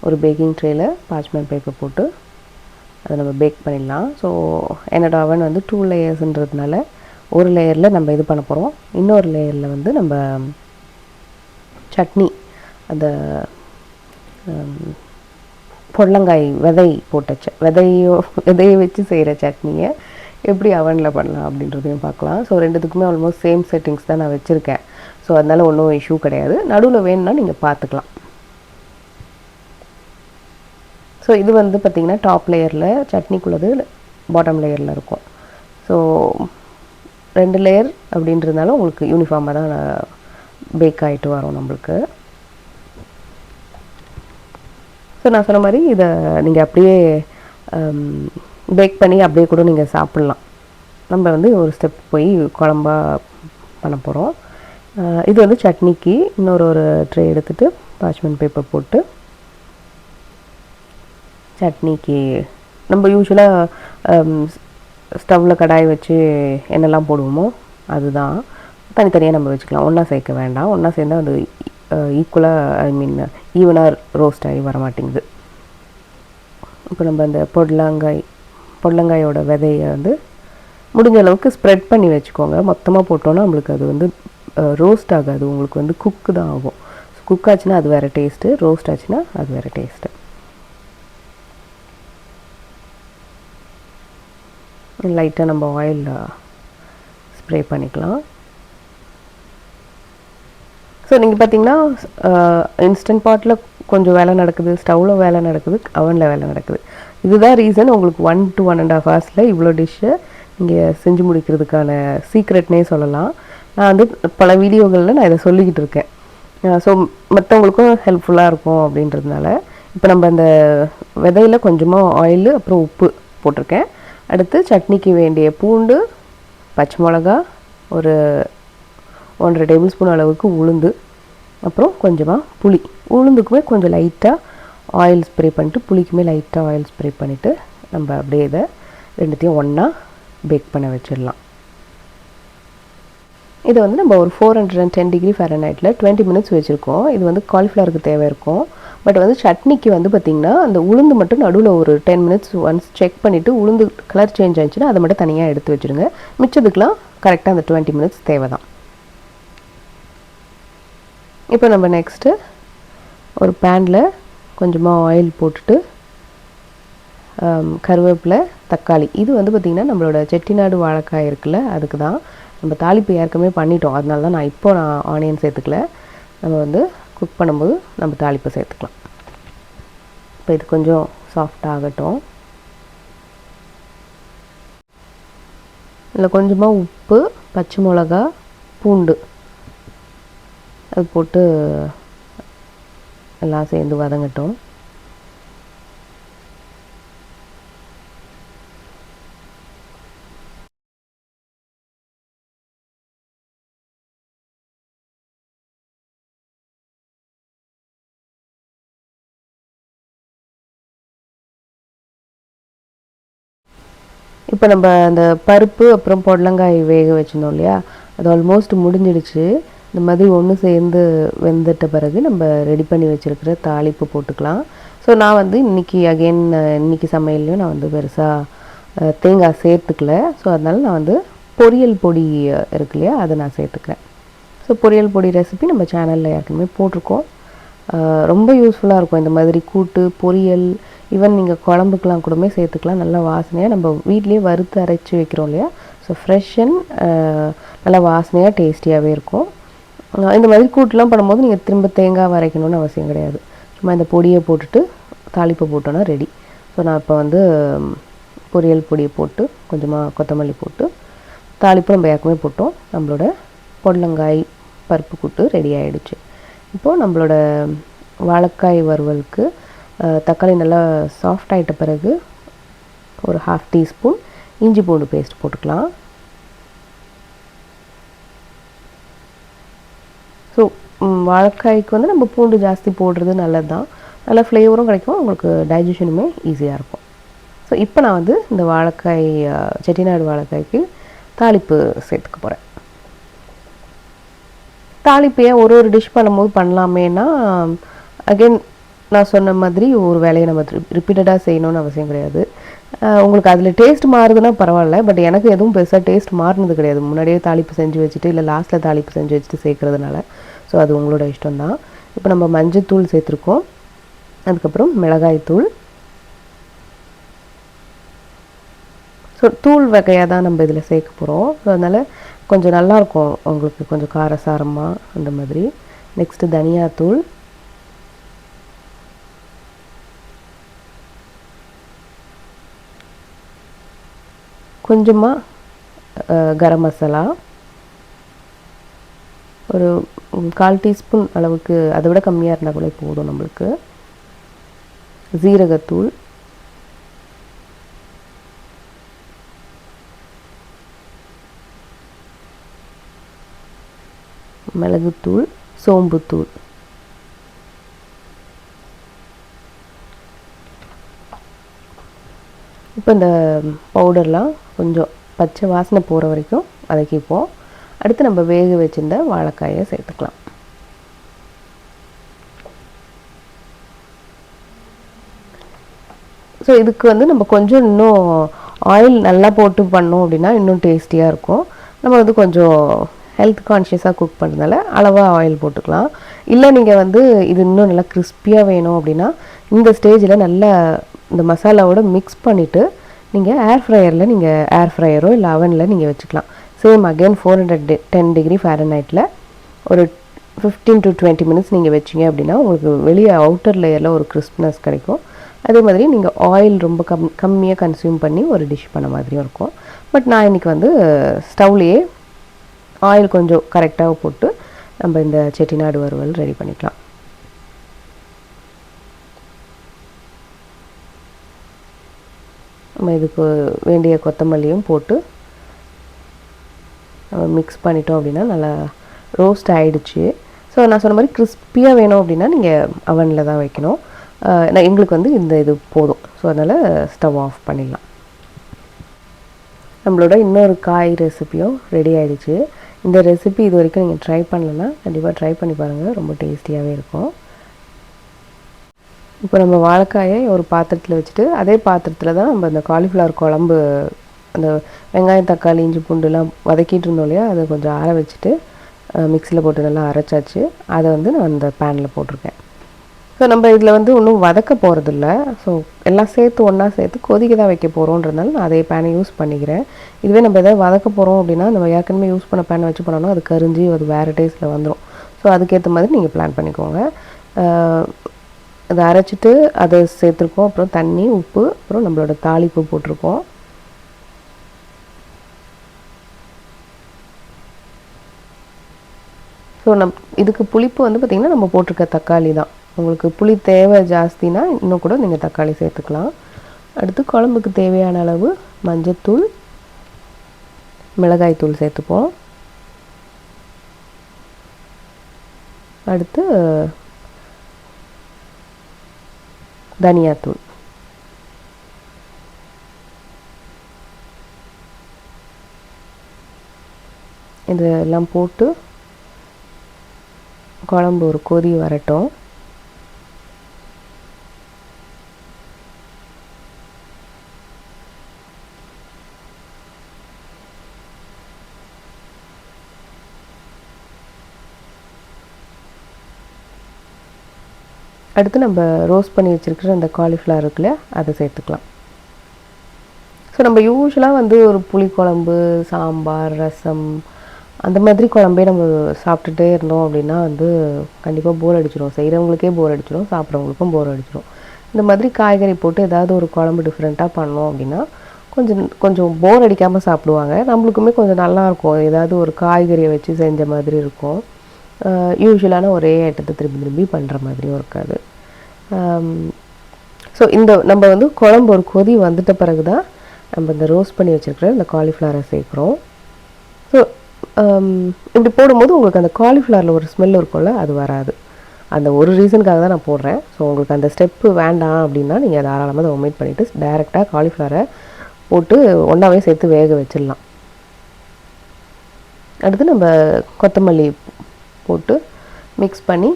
ஒரு பேக்கிங் ட்ரேயில் பார்ச்மெண்ட் பேப்பர் போட்டு அதை நம்ம பேக் பண்ணிடலாம். ஸோ என்னோடய அவன் வந்து 2 லேயர்ஸ்ன்றதுனால ஒரு லேயரில் நம்ம இது பண்ண போகிறோம். இன்னொரு லேயரில் வந்து நம்ம சட்னி, அந்த பொடலங்காய் விதை போட்ட விதையை வச்சு செய்கிற சட்னியை எப்படி அவனில் பண்ணலாம் அப்படின்றதையும் பார்க்கலாம். ஸோ ரெண்டுத்துக்குமே ஆல்மோஸ்ட் சேம் செட்டிங்ஸ் தான் நான் வச்சுருக்கேன். ஸோ அதனால் ஒன்றும் இஷ்யூ கிடையாது. நடுவில் வேணும்னா நீங்கள் பார்த்துக்கலாம். ஸோ இது வந்து பார்த்திங்கன்னா டாப் லேயரில் சட்னிக்குள்ளது பாட்டம் லேயரில் இருக்கும். ஸோ 2 லேயர் அப்படின்றதுனால உங்களுக்கு யூனிஃபார்மாக தான் பேக் ஆகிட்டு வரும் நம்மளுக்கு. ஸோ நான் சொன்ன மாதிரி இதை நீங்கள் அப்படியே பேக் பண்ணி அப்படியே கூட நீங்கள் சாப்பிட்லாம். நம்ம வந்து ஒரு ஸ்டெப் போய் குழம்பா பண்ண போகிறோம். இது வந்து சட்னிக்கு ஒரு ட்ரே எடுத்துகிட்டு பார்ச்மெண்ட் பேப்பர் போட்டு சட்னிக்கு நம்ம யூஸ்வலாக ஸ்டவ்வில் கடாய் வச்சு என்னெல்லாம் போடுவோமோ அதுதான். தனித்தனியாக நம்ம வச்சுக்கலாம், ஒன்றா சேர்க்க வேண்டாம். ஒன்றா சேர்ந்தால் அது ஈக்குவலாக ஈவனாக ரோஸ்ட் ஆகி வர மாட்டேங்குது. இப்போ நம்ம அந்த பொடலங்காயோட விதையை வந்து முடிஞ்ச அளவுக்கு ஸ்ப்ரெட் பண்ணி வச்சுக்கோங்க. மொத்தமாக போட்டோன்னா நம்மளுக்கு அது வந்து ரோஸ்ட் ஆகாது, உங்களுக்கு வந்து குக்கு தான் ஆகும். குக் ஆச்சுன்னா அது வேறு டேஸ்ட்டு, ரோஸ்ட் ஆச்சுன்னா அது வேறு டேஸ்ட்டு. லைட்டாக நம்ம ஆயில் ஸ்ப்ரே பண்ணிக்கலாம். ஸோ நீங்கள் பார்த்தீங்கன்னா இன்ஸ்டன்ட் பாட்டில் கொஞ்சம் வேலை நடக்குது, ஸ்டவ்வில் வேலை நடக்குது, அவனில் வேலை நடக்குது. இதுதான் ரீசன் உங்களுக்கு 1 to 1.5 ஹவர்ஸில் இவ்வளோ டிஷ்ஷை நீங்கள் செஞ்சு முடிக்கிறதுக்கான சீக்ரெட்னே சொல்லலாம். நான் வந்து பல வீடியோகளில் நான் இதை சொல்லிக்கிட்டு இருக்கேன். ஸோ மற்றவங்களுக்கும் ஹெல்ப்ஃபுல்லாக இருக்கும் அப்படின்றதுனால இப்போ நம்ம அந்த விதையில் கொஞ்சமாக ஆயிலு அப்புறம் உப்பு போட்டிருக்கேன். அடுத்து சட்னிக்கு வேண்டிய பூண்டு, பச்சை மிளகா, ஒரு 1.5 டேபிள் ஸ்பூன் அளவுக்கு உளுந்து, அப்புறம் கொஞ்சமாக புளி. உளுந்துக்குமே கொஞ்சம் லைட்டாக ஆயில் ஸ்ப்ரே பண்ணிட்டு, புளிக்குமே லைட்டாக ஆயில் ஸ்ப்ரே பண்ணிவிட்டு நம்ம அப்படியே இதை ரெண்டுத்தையும் ஒன்றா பேக் பண்ண வச்சிடலாம். இதை வந்து நம்ம ஒரு 410 டிகிரி ஃபாரன்ஹைட்டில் 20 மினிட்ஸ் வச்சுருக்கோம். இது வந்து காலிஃப்ளவருக்கு தேவை இருக்கும். பட் வந்து சட்னிக்கு வந்து பார்த்திங்கன்னா அந்த உளுந்து மட்டும் நடுவில் ஒரு 10 மினிட்ஸ் ஒன்ஸ் செக் பண்ணிவிட்டு உளுந்து கலர் சேஞ்ச் ஆச்சுன்னா அதை மட்டும் தனியாக எடுத்து வச்சுருங்க. மிச்சதுக்கெலாம் கரெக்டாக அந்த 20 மினிட்ஸ் தேவை தான். இப்போ நம்ம நெக்ஸ்ட்டு ஒரு பேனில் கொஞ்சமாக ஆயில் போட்டுட்டு கருவேப்பிலை, தக்காளி, இது வந்து பார்த்திங்கன்னா நம்மளோட செட்டிநாடு வாழைக்காய் இருக்குல்ல, அதுக்கு தான். நம்ம தாளிப்பு ஏற்கனவே பண்ணிட்டோம், அதனால தான் நான் ஆனியன் சேர்த்துக்கல. நம்ம வந்து குக் பண்ணும்போது நம்ம தாளிப்பு சேர்த்துக்கலாம். இப்போ இது கொஞ்சம் சாஃப்டாக ஆகட்டும். இதில் கொஞ்சமாக உப்பு, பச்சை மிளகா, பூண்டு அது போட்டு எல்லாம் சேர்ந்து வதங்கட்டும். இப்போ நம்ம அந்த பருப்பு அப்புறம் பொடலங்காய் வேக வச்சுருந்தோம் இல்லையா, அது ஆல்மோஸ்ட் முடிஞ்சிடுச்சு. இந்த மாதிரி ஒன்று சேர்ந்து வெந்துட்ட பிறகு நம்ம ரெடி பண்ணி வச்சுருக்கிற தாளிப்பு போட்டுக்கலாம். ஸோ நான் வந்து இன்றைக்கி சமையல்லையும் நான் வந்து பெருசாக தேங்காய் சேர்த்துக்கல. ஸோ அதனால் நான் வந்து பொரியல் பொடி இருக்கு இல்லையா, அதை நான் சேர்த்துக்கிறேன். ஸோ பொரியல் பொடி ரெசிபி நம்ம சேனலில் ஏற்கனவே போட்டிருக்கோம். ரொம்ப யூஸ்ஃபுல்லாக இருக்கும். இந்த மாதிரி கூட்டு, பொரியல், ஈவன் நீங்கள் குழம்புக்கெலாம் கூடமே சேர்த்துக்கலாம். நல்லா வாசனையாக நம்ம வீட்லேயே வறுத்து அரைச்சி வைக்கிறோம் இல்லையா, ஸோ ஃப்ரெஷ் அண்ட் நல்லா வாசனையாக டேஸ்டியாகவே இருக்கும். இந்த மாதிரி கூட்டுலாம் பண்ணும்போது நீங்கள் திரும்ப தேங்காய் அரைக்கணும்னு அவசியம் கிடையாது. சும்மா இந்த பொடியை போட்டுட்டு தாளிப்பை போட்டோன்னா ரெடி. ஸோ நான் இப்போ வந்து பொரியல் பொடியை போட்டு கொஞ்சமாக கொத்தமல்லி போட்டு தாளிப்பு நம்ம ஏற்கனவே போட்டோம். நம்மளோட பொடலங்காய் பருப்பு கூட்டு ரெடி ஆகிடுச்சு. இப்போது நம்மளோட வாழைக்காய் வறுவலுக்கு தக்காளி நல்லா சாஃப்ட் ஆகிட்ட பிறகு ஒரு 1/2 டீஸ்பூன் இஞ்சி பூண்டு பேஸ்ட் போட்டுக்கலாம். ஸோ வாழைக்காய்க்கு வந்து நம்ம பூண்டு ஜாஸ்தி போடுறது நல்லது தான். நல்ல ஃப்ளேவரும் கிடைக்கும், உங்களுக்கு டைஜஷனுமே ஈஸியாக இருக்கும். ஸோ இப்போ நான் வந்து இந்த வாழைக்காய் செட்டிநாடு வாழைக்காய்க்கு தாளிப்பு சேர்த்துக்க போகிறேன். தாளிப்பு ஏன் ஒரு டிஷ் பண்ணும்போது பண்ணலாமேனா, அகெயின் நான் சொன்ன மாதிரி ஒரு வேலையை நம்ம ரிப்பீட்டடாக செய்யணும்னு அவசியம் கிடையாது. உங்களுக்கு அதில் டேஸ்ட் மாறுதுன்னா பரவாயில்ல, பட் எனக்கு எதுவும் பெருசாக டேஸ்ட் மாறினது கிடையாது. முன்னாடியே தாளிப்பு செஞ்சு வச்சுட்டு இல்லை லாஸ்ட்டில் தாளிப்பு செஞ்சு வச்சுட்டு சேர்க்குறதுனால. ஸோ அது உங்களோட இஷ்டம்தான். இப்போ நம்ம மஞ்சத்தூள் சேர்த்துருக்கோம், அதுக்கப்புறம் மிளகாய்த்தூள். ஸோ தூள் வகையாக தான் நம்ம இதில் சேர்க்க போகிறோம். ஸோ அதனால் கொஞ்சம் நல்லாயிருக்கும் உங்களுக்கு, கொஞ்சம் காரசாரமாக அந்த மாதிரி. நெக்ஸ்ட்டு தனியாத்தூள், கொஞ்சமாக கரம் மசாலா, ஒரு 1/4 டீஸ்பூன் அளவுக்கு, அதை விட கம்மியாக இருந்தால் கூட போதும் நம்மளுக்கு. ஜீரகத்தூள், மிளகுத்தூள், சோம்புத்தூள். இப்போ இந்த பவுடர்லாம் கொஞ்சம் பச்சை வாசனை போகிற வரைக்கும் வதக்கிப்போம். அடுத்து நம்ம வேக வச்சிருந்த வாழைக்காயை சேர்த்துக்கலாம். ஸோ இதுக்கு வந்து நம்ம கொஞ்சம் இன்னும் ஆயில் நல்லா போட்டு பண்ணோம் அப்படின்னா இன்னும் டேஸ்டியாக இருக்கும். நம்ம வந்து கொஞ்சம் ஹெல்த் கான்ஷியஸாக குக் பண்ணுறதுனால அளவாக ஆயில் போட்டுக்கலாம். இல்லை நீங்கள் வந்து இது இன்னும் நல்லா கிறிஸ்பியாக வேணும் அப்படின்னா இந்த ஸ்டேஜில் நல்லா இந்த மசாலாவோட மிக்ஸ் பண்ணிவிட்டு நீங்கள் ஏர் ஃப்ரையரோ இல்லை அவனில் நீங்கள் வச்சுக்கலாம். சேம் அகெயின் 410 டிகிரி ஃபாரன்ஹைட்டில் ஒரு 15 to 20 மினிட்ஸ் நீங்கள் வச்சிங்க அப்படின்னா உங்களுக்கு வெளியே அவுட்டர் லேயரில் ஒரு கிறிஸ்ப்னஸ் கிடைக்கும். அதே மாதிரி நீங்கள் ஆயில் ரொம்ப கம்மியாக கன்சியூம் பண்ணி ஒரு டிஷ் பண்ண மாதிரியும் இருக்கும். பட் நான் இன்றைக்கி வந்து ஸ்டவ்லேயே ஆயில் கொஞ்சம் கரெக்டாக போட்டு நம்ம இந்த செட்டிநாடு வறுவல் ரெடி பண்ணிக்கலாம். நம்ம இதுக்கு வேண்டிய கொத்தமல்லியும் போட்டு நம்ம மிக்ஸ் பண்ணிட்டோம் அப்படின்னா நல்லா ரோஸ்ட் ஆகிடுச்சு. ஸோ நான் சொன்ன மாதிரி கிறிஸ்பியாக வேணும் அப்படின்னா நீங்கள் அவனில் தான் வைக்கணும். நான் எங்களுக்கு வந்து இந்த இது போதும். ஸோ அதனால் ஸ்டவ் ஆஃப் பண்ணிடலாம். நம்மளோட இன்னொரு காய் ரெசிப்பியும் ரெடி ஆகிடுச்சு. இந்த ரெசிபி இது வரைக்கும் நீங்கள் ட்ரை பண்ணலன்னா கண்டிப்பாக ட்ரை பண்ணி பாருங்கள், ரொம்ப டேஸ்டியாகவே இருக்கும். இப்போ நம்ம வாழைக்காயை ஒரு பாத்திரத்தில் வச்சுட்டு அதே பாத்திரத்தில் தான் நம்ம அந்த காலிஃப்ளவர் குழம்பு, அந்த வெங்காயம் தக்காளி இஞ்சி பூண்டுலாம் வதக்கிட்டு இருந்தோம் இல்லையா, அதை கொஞ்சம் ஆற வச்சுட்டு மிக்சியில் போட்டு நல்லா அரைச்சாச்சு. அதை வந்து நான் அந்த பேனில் போட்டிருக்கேன். ஸோ நம்ம இதில் வந்து ஒன்றும் வதக்க போகிறதில்ல. ஸோ எல்லாம் சேர்த்து ஒன்றா சேர்த்து கொதிக்க தான் வைக்க போகிறோன்றதுனால நான் அதே பேனை யூஸ் பண்ணிக்கிறேன். இதுவே நம்ம எதாவது வதக்க போகிறோம் அப்படின்னா நம்ம ஏற்கனவே யூஸ் பண்ண பேனை வச்சு பண்ணோன்னா அது கரிஞ்சி அது வேறு டேஸ்ட்டில் வந்துடும். ஸோ அதுக்கேற்ற மாதிரி நீங்கள் பிளான் பண்ணிக்கோங்க. அதை அரைச்சிட்டு அதை சேர்த்துருக்கோம். அப்புறம் தண்ணி, உப்பு, அப்புறம் நம்மளோட தாளிப்பு போட்டிருக்கோம். ஸோ இதுக்கு புளிப்பு வந்து பார்த்திங்கன்னா நம்ம போட்டிருக்க தக்காளி தான். உங்களுக்கு புளி தேவை ஜாஸ்தினா இன்னும் கூட நீங்கள் தக்காளி சேர்த்துக்கலாம். அடுத்து குழம்புக்கு தேவையான அளவு மஞ்சத்தூள், மிளகாய்த்தூள் சேர்த்துப்போம். அடுத்து தனியாத்தூள். இதெல்லாம் போட்டு குழம்பு ஒரு கொதி வரட்டும். அடுத்து நம்ம ரோஸ்ட் பண்ணி வச்சுருக்கிற அந்த காலிஃப்ளவர் இருக்குல்ல, அதை சேர்த்துக்கலாம். ஸோ நம்ம யூஸ்வலாக வந்து ஒரு புளிக்குழம்பு, சாம்பார், ரசம் அந்த மாதிரி குழம்பே நம்ம சாப்பிட்டுட்டே இருந்தோம் அப்படின்னா வந்து கண்டிப்பாக போர் அடிச்சிடும். செய்கிறவங்களுக்கே போர் அடிச்சிடும், சாப்பிட்றவங்களுக்கும் போர் அடிச்சிடும். இந்த மாதிரி காய்கறி போட்டு ஏதாவது ஒரு குழம்பு டிஃப்ரெண்ட்டாக பண்ணோம் அப்படின்னா கொஞ்சம் போர் அடிக்காமல் சாப்பிடுவாங்க. நம்மளுக்குமே கொஞ்சம் நல்லாயிருக்கும். ஏதாவது ஒரு காய்கறியை வச்சு செஞ்ச மாதிரி இருக்கும். யூஸ்வலான ஒரே ஐட்டத்தை திரும்பி பண்ணுற மாதிரியும் இருக்காது. ஸோ நம்ம வந்து குழம்பு ஒரு கொதி வந்துட்ட பிறகு தான் நம்ம இந்த ரோஸ்ட் பண்ணி வச்சுருக்கிற இந்த காலிஃப்ளவரை சேர்க்குறோம். ஸோ இப்படி போடும்போது உங்களுக்கு அந்த காலிஃப்ளவரில் ஒரு ஸ்மெல் இருக்கும்ல, அது வராது. அந்த ஒரு ரீசனுக்காக தான் நான் போடுறேன். ஸோ உங்களுக்கு அந்த ஸ்டெப்பு வேண்டாம் அப்படின்னா நீங்கள் தாராளமாக அதை ஒமிட் பண்ணிவிட்டு டைரெக்டாக காலிஃப்ளவரை போட்டு ஒன்றாவே சேர்த்து வேக வச்சிடலாம். அடுத்து நம்ம கொத்தமல்லி போட்டு மிக்ஸ் பண்ணி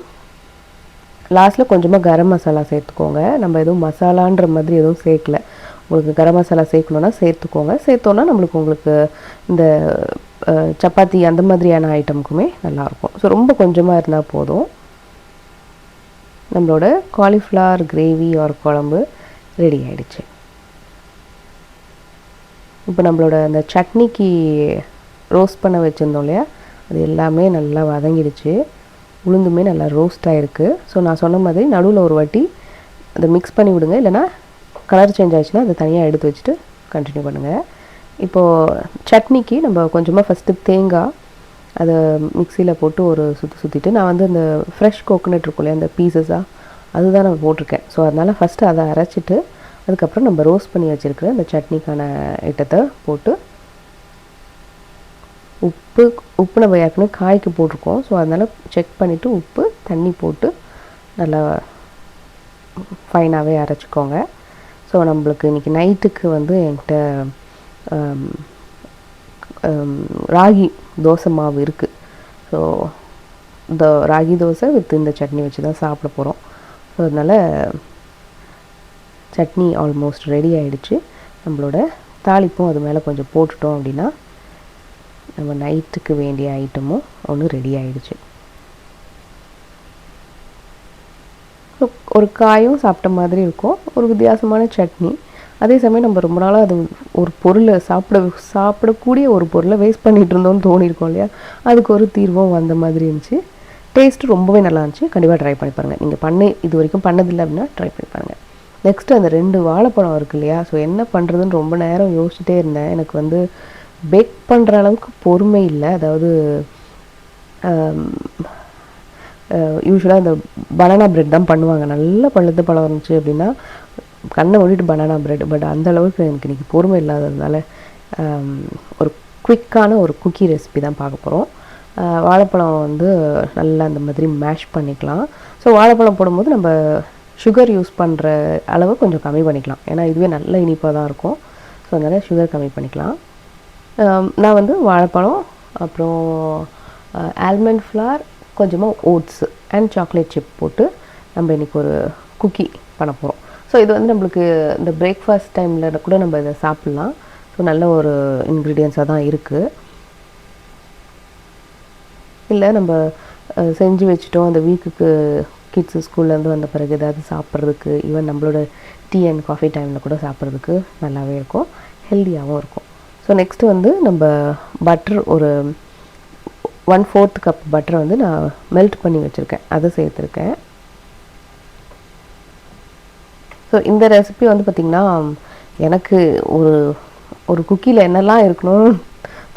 லாஸ்ட்டில் கொஞ்சமாக கரம் மசாலா சேர்த்துக்கோங்க. நம்ம எதுவும் மசாலான்ற மாதிரி எதுவும் சேர்க்கல. உங்களுக்கு கரம் மசாலா சேர்க்கணுன்னா சேர்த்துக்கோங்க. சேர்த்தோன்னா உங்களுக்கு இந்த சப்பாத்தி அந்த மாதிரியான ஐட்டமுக்குமே நல்லாயிருக்கும். ஸோ ரொம்ப கொஞ்சமாக இருந்தால் போதும். நம்மளோட காலிஃப்ளவர் கிரேவி ஆர் குழம்பு ரெடி ஆகிடுச்சு. இப்போ நம்மளோட அந்த சட்னிக்கு ரோஸ்ட் பண்ண வச்சுருந்தோம் இல்லையா, அது எல்லாமே நல்லா வதங்கிடுச்சு. உளுந்துமே நல்லா ரோஸ்ட் ஆகிருக்கு. ஸோ நான் சொன்ன மாதிரி நடுவில் ஒரு வாட்டி அதை மிக்ஸ் பண்ணி விடுங்க. இல்லைனா கலர் சேஞ்ச் ஆகிடுச்சுன்னா அதை தனியாக எடுத்து வச்சுட்டு கண்டினியூ பண்ணுங்கள். இப்போது சட்னிக்கு நம்ம கொஞ்சமாக ஃபஸ்ட்டு தேங்காய் அதை மிக்சியில் போட்டு ஒரு சுற்றிட்டு நான் வந்து இந்த ஃப்ரெஷ் கோகோனட் இருக்கும் இல்லையா, அந்த பீசஸாக அதுதான் நான் போட்டிருக்கேன். ஸோ அதனால் ஃபஸ்ட்டு அதை அரைச்சிட்டு அதுக்கப்புறம் நம்ம ரோஸ்ட் பண்ணி வச்சுருக்கிற அந்த சட்னிக்கான ஐட்டத்தை போட்டு உப்பு நம்ம ஏற்கனவே காய்க்கு போட்டிருக்கோம். ஸோ அதனால் செக் பண்ணிவிட்டு உப்பு தண்ணி போட்டு நல்லா ஃபைனாகவே அரைச்சிக்கோங்க. ஸோ நம்மளுக்கு இன்றைக்கி நைட்டுக்கு வந்து என்கிட்ட ராகி தோசை மாவு இருக்குது. ஸோ இந்த ராகி தோசை வித் இந்த சட்னி வச்சு தான் சாப்பிட போகிறோம். ஸோ அதனால் சட்னி ஆல்மோஸ்ட் ரெடி ஆகிடுச்சு. நம்மளோட தாளிப்பும் அது மேலே கொஞ்சம் போட்டுட்டோம் அப்படின்னா நம்ம நைட்டுக்கு வேண்டிய ஐட்டமும் ஒன்று ரெடி ஆகிடுச்சு. ஒரு காயும் சாப்பிட்ட மாதிரி இருக்கும், ஒரு வித்தியாசமான சட்னி. அதே சமயம் நம்ம ரொம்ப நாளாக அது ஒரு பொருளை சாப்பிடக்கூடிய ஒரு பொருளை வேஸ்ட் பண்ணிகிட்டு இருந்தோம்னு தோணியிருக்கோம் இல்லையா, அதுக்கு ஒரு தீர்வும் வந்த மாதிரி இருந்துச்சு. டேஸ்ட்டு ரொம்பவே நல்லா இருந்துச்சு. கண்டிப்பாக ட்ரை பண்ணி பாருங்கள். நீங்கள் இது வரைக்கும் பண்ணதில்லை அப்படின்னா ட்ரை பண்ணி பாருங்கள். நெக்ஸ்ட்டு அந்த 2 வாழைப்பழம் இருக்குது இல்லையா, ஸோ என்ன பண்ணுறதுன்னு ரொம்ப நேரம் யோசிச்சுட்டே இருந்தேன். எனக்கு வந்து பேக் பண்ணுற அளவுக்கு பொறுமை இல்லை. அதாவது யூஸ்வலாக இந்த பனானா பிரெட் தான் பண்ணுவாங்க. நல்லா பழுத்த பழம் இருந்துச்சு அப்படின்னா கண்ணை மூடிட்டு பனானா பிரெட். பட் அந்த அளவுக்கு எனக்கு இன்றைக்கி பொறுமை இல்லாததுனால ஒரு குயிக்கான ஒரு குக்கி ரெசிபி தான் பார்க்க போகிறோம். வாழைப்பழம் வந்து நல்லா அந்த மாதிரி மேஷ் பண்ணிக்கலாம். ஸோ வாழைப்பழம் போடும்போது நம்ம சுகர் யூஸ் பண்ணுற அளவு கொஞ்சம் கம்மி பண்ணிக்கலாம். ஏன்னா இதுவே நல்ல இனிப்பாக தான் இருக்கும். ஸோ அதனால் சுகர் கம்மி பண்ணிக்கலாம். நான் வந்து வாழைப்பழம், அப்புறம் ஆல்மண்ட் ஃப்ளார், கொஞ்சமாக ஓட்ஸ் அண்ட் சாக்லேட் சிப் போட்டு நம்ம இன்றைக்கி ஒரு குக்கி பண்ண போகிறோம். ஸோ இது வந்து நம்மளுக்கு இந்த பிரேக்ஃபாஸ்ட் டைமில் கூட நம்ம இதை சாப்பிட்லாம். ஸோ நல்ல ஒரு இன்க்ரீடியன்ஸாக தான் இருக்குது. இல்லை நம்ம செஞ்சு வச்சுட்டோம், அந்த வீக்குக்கு கிட்ஸு ஸ்கூல்லேருந்து வந்த பிறகு ஏதாவது சாப்பிட்றதுக்கு, ஈவன் நம்மளோட டீ அண்ட் காஃபி டைமில் கூட சாப்பிட்றதுக்கு நல்லாவே இருக்கும், ஹெல்த்தியாகவும் இருக்கும். ஸோ நெக்ஸ்ட்டு வந்து நம்ம பட்டர் ஒரு 1/4 கப் பட்டரை வந்து நான் மெல்ட் பண்ணி வச்சுருக்கேன், அதை சேர்த்துருக்கேன். ஸோ இந்த ரெசிபி வந்து பார்த்திங்கன்னா எனக்கு ஒரு குக்கியில் என்னெல்லாம் இருக்கணும்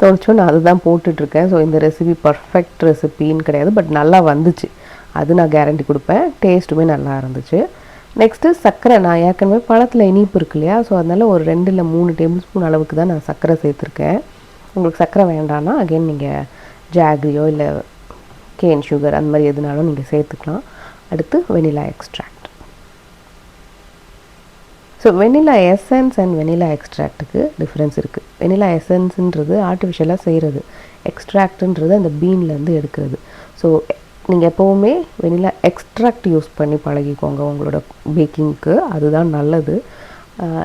தோணுச்சோ நான் அதுதான் போட்டுட்ருக்கேன். ஸோ இந்த ரெசிபி பர்ஃபெக்ட் ரெசிபின்னு கிடையாது, பட் நல்லா வந்துச்சு, அது நான் கேரண்டி கொடுப்பேன். டேஸ்ட்டுமே நல்லா இருந்துச்சு. நெக்ஸ்ட்டு சர்க்கரை, நான் ஏற்கனவே பழத்தில் இனிப்பு இருக்கு இல்லையா, ஸோ அதனால் ஒரு 2 இல்லை 3 டேபிள் ஸ்பூன் அளவுக்கு தான் நான் சர்க்கரை சேர்த்துருக்கேன். உங்களுக்கு சர்க்கரை வேண்டான்னா அகெயின் நீங்கள் ஜாக்ரியோ இல்லை கேன் சுகர் அந்த மாதிரி எதுனாலும் நீங்கள் சேர்த்துக்கலாம். அடுத்து vanilla extract. So vanilla essence and vanilla எக்ஸ்ட்ராக்ட்டுக்கு டிஃப்ரென்ஸ் இருக்குது. வெனிலா எசன்ஸுன்றது ஆர்டிஃபிஷியலாக செய்கிறது, எக்ஸ்ட்ராக்டுன்றது அந்த பீன்லேருந்து எடுக்கிறது. ஸோ நீங்கள் எப்போவுமே வெனிலா எக்ஸ்ட்ராக்ட் யூஸ் பண்ணி பழகிக்கோங்க உங்களோட பேக்கிங்க்கு, அதுதான் நல்லது.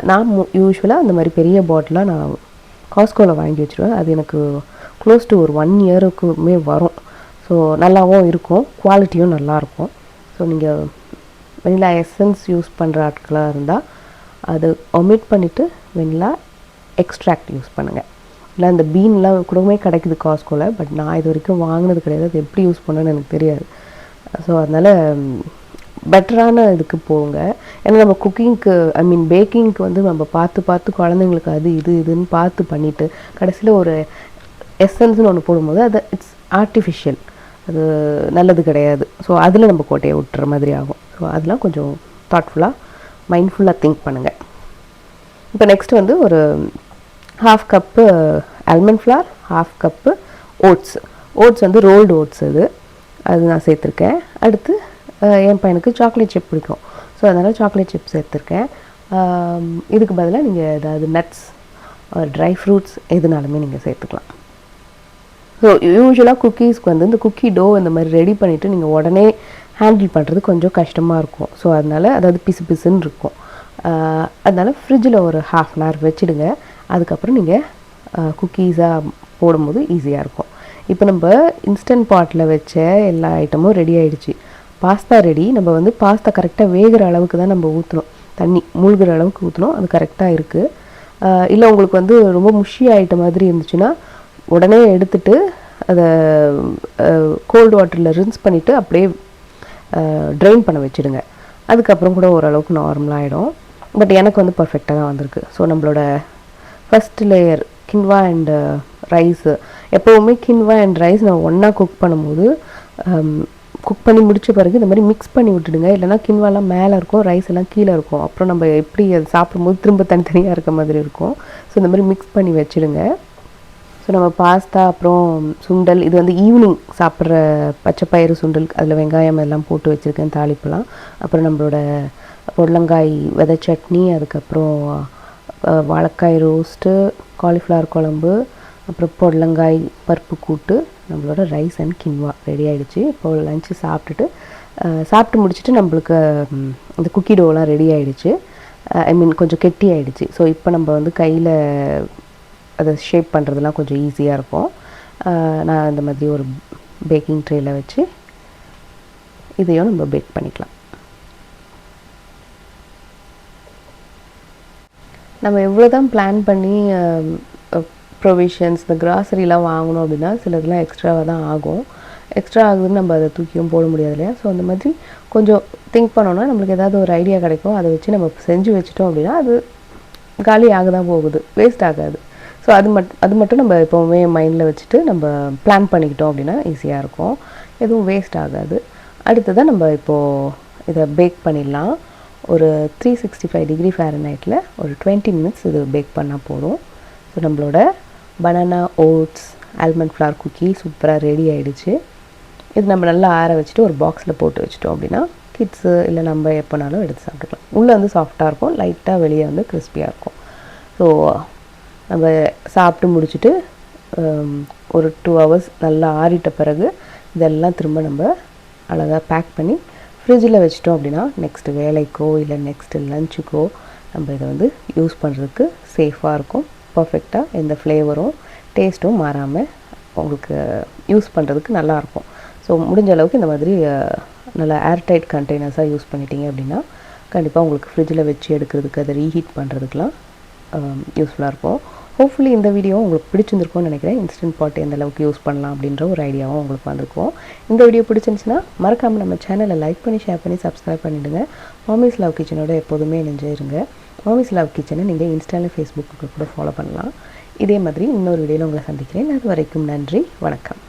நான் யூஸ்வலாக அந்த மாதிரி பெரிய பாட்டிலாக நான் காஸ்கோவில் வாங்கி வச்சுருவேன். அது எனக்கு க்ளோஸ் டு ஒரு 1 இயருக்குமே வரும். ஸோ நல்லாவும் இருக்கும், குவாலிட்டியும் நல்லாயிருக்கும். ஸோ நீங்கள் வெனிலா எசன்ஸ் யூஸ் பண்ணுற ஆட்களாக இருந்தால் அது ஒமிட் பண்ணிவிட்டு வெனிலா எக்ஸ்ட்ராக்ட் யூஸ் பண்ணுங்கள். இல்லை அந்த பீன்லாம் கூடவே கிடைக்குது காஸ்கோவில், பட் நான் இது வரைக்கும் வாங்கினது கிடையாது, அது எப்படி யூஸ் பண்ணணுன்னு எனக்கு தெரியாது. ஸோ அதனால் பெட்டரான இதுக்கு போங்க. ஏன்னா நம்ம குக்கிங்க்கு பேக்கிங்க்கு வந்து நம்ம பார்த்து குழந்தைங்களுக்கு அது இதுன்னு பார்த்து பண்ணிவிட்டு கடைசியில் ஒரு எசன்ஸ்னு ஒன்று போடும்போது அது இட்ஸ் ஆர்டிஃபிஷியல், அது நல்லது கிடையாது. ஸோ அதில் நம்ம கோட்டையை விட்டுற மாதிரி ஆகும். ஸோ அதெல்லாம் கொஞ்சம் தாட்ஃபுல்லாக மைண்ட்ஃபுல்லாக திங்க் பண்ணுங்கள். இப்போ நெக்ஸ்ட்டு வந்து ஒரு 1/2 cup almond flour, 1/2 cup oats வந்து ரோல்டு ஓட்ஸ் அது நான் சேர்த்துருக்கேன். அடுத்து என் பையனுக்கு சாக்லேட் சிப் பிடிக்கும், ஸோ அதனால் சாக்லேட் சிப் சேர்த்துருக்கேன். இதுக்கு பதிலாக நீங்கள் ஏதாவது நட்ஸ், ட்ரை ஃப்ரூட்ஸ் எதுனாலுமே நீங்கள் சேர்த்துக்கலாம். ஸோ யூஸ்வலாக குக்கீஸ்க்கு வந்து இந்த குக்கி டோ இந்த மாதிரி ரெடி பண்ணிவிட்டு நீங்கள் உடனே ஹேண்டில் பண்ணுறது கொஞ்சம் கஷ்டமாக இருக்கும். ஸோ அதனால் அதாவது பிசுன்னு இருக்கும். அதனால் ஃப்ரிட்ஜில் ஒரு 1/2 அன் ஹவர் வச்சுடுங்க. அதுக்கப்புறம் நீங்கள் குக்கீஸாக போடும்போது ஈஸியாக இருக்கும். இப்போ நம்ம இன்ஸ்டன்ட் பாட்டில் வச்ச எல்லா ஐட்டமும் ரெடி ஆகிடுச்சு. Pasta ready. நம்ம வந்து பாஸ்தா கரெக்டாக வேகிற அளவுக்கு தான் நம்ம ஊற்றணும், தண்ணி மூழ்கிற அளவுக்கு ஊற்றணும், அது கரெக்டாக இருக்குது. இல்லை உங்களுக்கு வந்து ரொம்ப முஷி ஆகிட்ட மாதிரி இருந்துச்சுன்னா உடனே எடுத்துட்டு அதை கோல்டு வாட்டரில் ரின்ஸ் பண்ணிவிட்டு அப்படியே ட்ரெயின் பண்ண வச்சுடுங்க. அதுக்கப்புறம் கூட ஓரளவுக்கு நார்மலாகிடும். பட் எனக்கு வந்து பர்ஃபெக்டாக தான் வந்திருக்கு. ஸோ நம்மளோட first layer quinoa and rice, எப்போவுமே கின்வா அண்ட் ரைஸ் நான் ஒன்றா குக் பண்ணும்போது குக் பண்ணி முடித்த பிறகு இந்த மாதிரி மிக்ஸ் பண்ணி விட்டுடுங்க. இல்லைனா கின்வாலாம் மேலே இருக்கும், ரைஸ் எல்லாம் கீழே இருக்கும். அப்புறம் நம்ம எப்படி அது சாப்பிடும்போது திரும்ப தனித்தனியாக இருக்க மாதிரி இருக்கும். ஸோ இந்த மாதிரி மிக்ஸ் பண்ணி வச்சுடுங்க. ஸோ நம்ம பாஸ்தா அப்புறம் சுண்டல், இது வந்து ஈவினிங் சாப்பிட்ற பச்சைப்பயிறு சுண்டல், அதில் வெங்காயம் எல்லாம் போட்டு வச்சுருக்கேன், தாளிப்பெல்லாம். அப்புறம் நம்மளோட பொடலங்காய் விதை சட்னி, அதுக்கப்புறம் வாழைக்காய் ரோஸ்ட்டு, காலிஃப்ளவர் குழம்பு, அப்புறம் பொடலங்காய் பருப்பு கூட்டு, நம்மளோட ரைஸ் அண்ட் கின்வா ரெடி ஆகிடுச்சு. இப்போ லஞ்சு சாப்பிட்டு முடிச்சுட்டு நம்மளுக்கு இந்த குக்கி டோலாம் ரெடி ஆகிடுச்சு. கொஞ்சம் கெட்டி ஆகிடுச்சு. ஸோ இப்போ நம்ம வந்து கையில் அதை ஷேப் பண்ணுறதுலாம் கொஞ்சம் ஈஸியாக இருக்கும். நான் இந்த மாதிரி ஒரு பேக்கிங் ட்ரேயில் வச்சு இதையும் நம்ம பேக் பண்ணிக்கலாம். நம்ம எவ்வளோ தான் பிளான் பண்ணி ப்ரொவிஷன்ஸ் இந்த கிராசரிலாம் வாங்கணும் அப்படின்னா சிலதெல்லாம் எக்ஸ்ட்ராவாக தான் ஆகும். எக்ஸ்ட்ரா ஆகுதுன்னு நம்ம அதை தூக்கியும் போட முடியாது இல்லையா. ஸோ அந்த மாதிரி கொஞ்சம் திங்க் பண்ணோன்னா நம்மளுக்கு ஏதாவது ஒரு ஐடியா கிடைக்கும். அதை வச்சு நம்ம செஞ்சு வச்சிட்டோம் அப்படின்னா அது காலி ஆக தான் போகுது, வேஸ்ட் ஆகாது. ஸோ அது மட்டும் நம்ம எப்போவுமே மைண்டில் வச்சுட்டு நம்ம பிளான் பண்ணிக்கிட்டோம் அப்படின்னா ஈஸியாக இருக்கும், எதுவும் வேஸ்ட் ஆகாது. அடுத்ததான் நம்ம இப்போது இதை பேக் பண்ணிடலாம். ஒரு 365 டிகிரி ஃபாரன்ஹைட்டில் ஒரு 20 மினிட்ஸ் இது பேக் பண்ணால் போதும். ஸோ நம்மளோட banana oats almond flour cookie சூப்பராக ரெடி ஆகிடுச்சு. இது நம்ம நல்லா ஆற வச்சுட்டு ஒரு பாக்ஸில் போட்டு வச்சுட்டோம் அப்படின்னா கிட்ஸு இல்லை நம்ம எப்போனாலும் எடுத்து சாப்பிட்டுக்கலாம். உள்ளே வந்து சாஃப்டாக இருக்கும், லைட்டாக வெளியே வந்து கிறிஸ்பியாக இருக்கும். ஸோ நம்ம சாப்பிட்டு முடிச்சுட்டு ஒரு 2 ஹவர்ஸ் நல்லா ஆறிட்ட பிறகு இதெல்லாம் திரும்ப நம்ம அழகாக பேக் பண்ணி ஃப்ரிட்ஜில் வச்சிட்டோம் அப்படின்னா நெக்ஸ்ட்டு வேலைக்கோ இல்லை நெக்ஸ்ட்டு லஞ்சுக்கோ நம்ம இதை வந்து யூஸ் பண்ணுறதுக்கு சேஃபாக இருக்கும். பர்ஃபெக்டாக எந்த ஃப்ளேவரும் டேஸ்ட்டும் மாறாமல் உங்களுக்கு யூஸ் பண்ணுறதுக்கு நல்லாயிருக்கும். ஸோ முடிஞ்ச அளவுக்கு இந்த மாதிரி நல்லா ஏர்டைட் கண்டெய்னர்ஸாக யூஸ் பண்ணிட்டீங்க அப்படின்னா கண்டிப்பாக உங்களுக்கு ஃப்ரிட்ஜில் வச்சு எடுக்கிறதுக்கு அதை ரீஹீட் பண்ணுறதுக்கெலாம் யூஸ்ஃபுல்லாக இருக்கும். ஹோப்ஃபுல்லி இந்த வீடியோ உங்களுக்கு பிடிச்சிருந்துருக்கும்னு நினைக்கிறேன். இன்ஸ்டன்ட் பாட் எந்த அளவுக்கு யூஸ் பண்ணலாம் அப்படின்ற ஒரு ஐடியாவும் உங்களுக்கு வந்திருக்கும். இந்த வீடியோ பிடிச்சிருந்துச்சுன்னா மறக்காமல் நம்ம சேனலை லைக் பண்ணி ஷேர் பண்ணி சப்ஸ்கிரைப் பண்ணிவிடுங்க. மாமிஸ் லவ் கிச்சனோட எப்போதுமே இணைஞ்சிருங்க. மாமிஸ் லவ் கிச்சனை நீங்கள் இன்ஸ்டாவில் ஃபேஸ்புக்கு கூட ஃபாலோ பண்ணலாம். இதே மாதிரி இன்னொரு வீடியோவில் உங்களை சந்திக்கிறேன். அது வரைக்கும் நன்றி, வணக்கம்.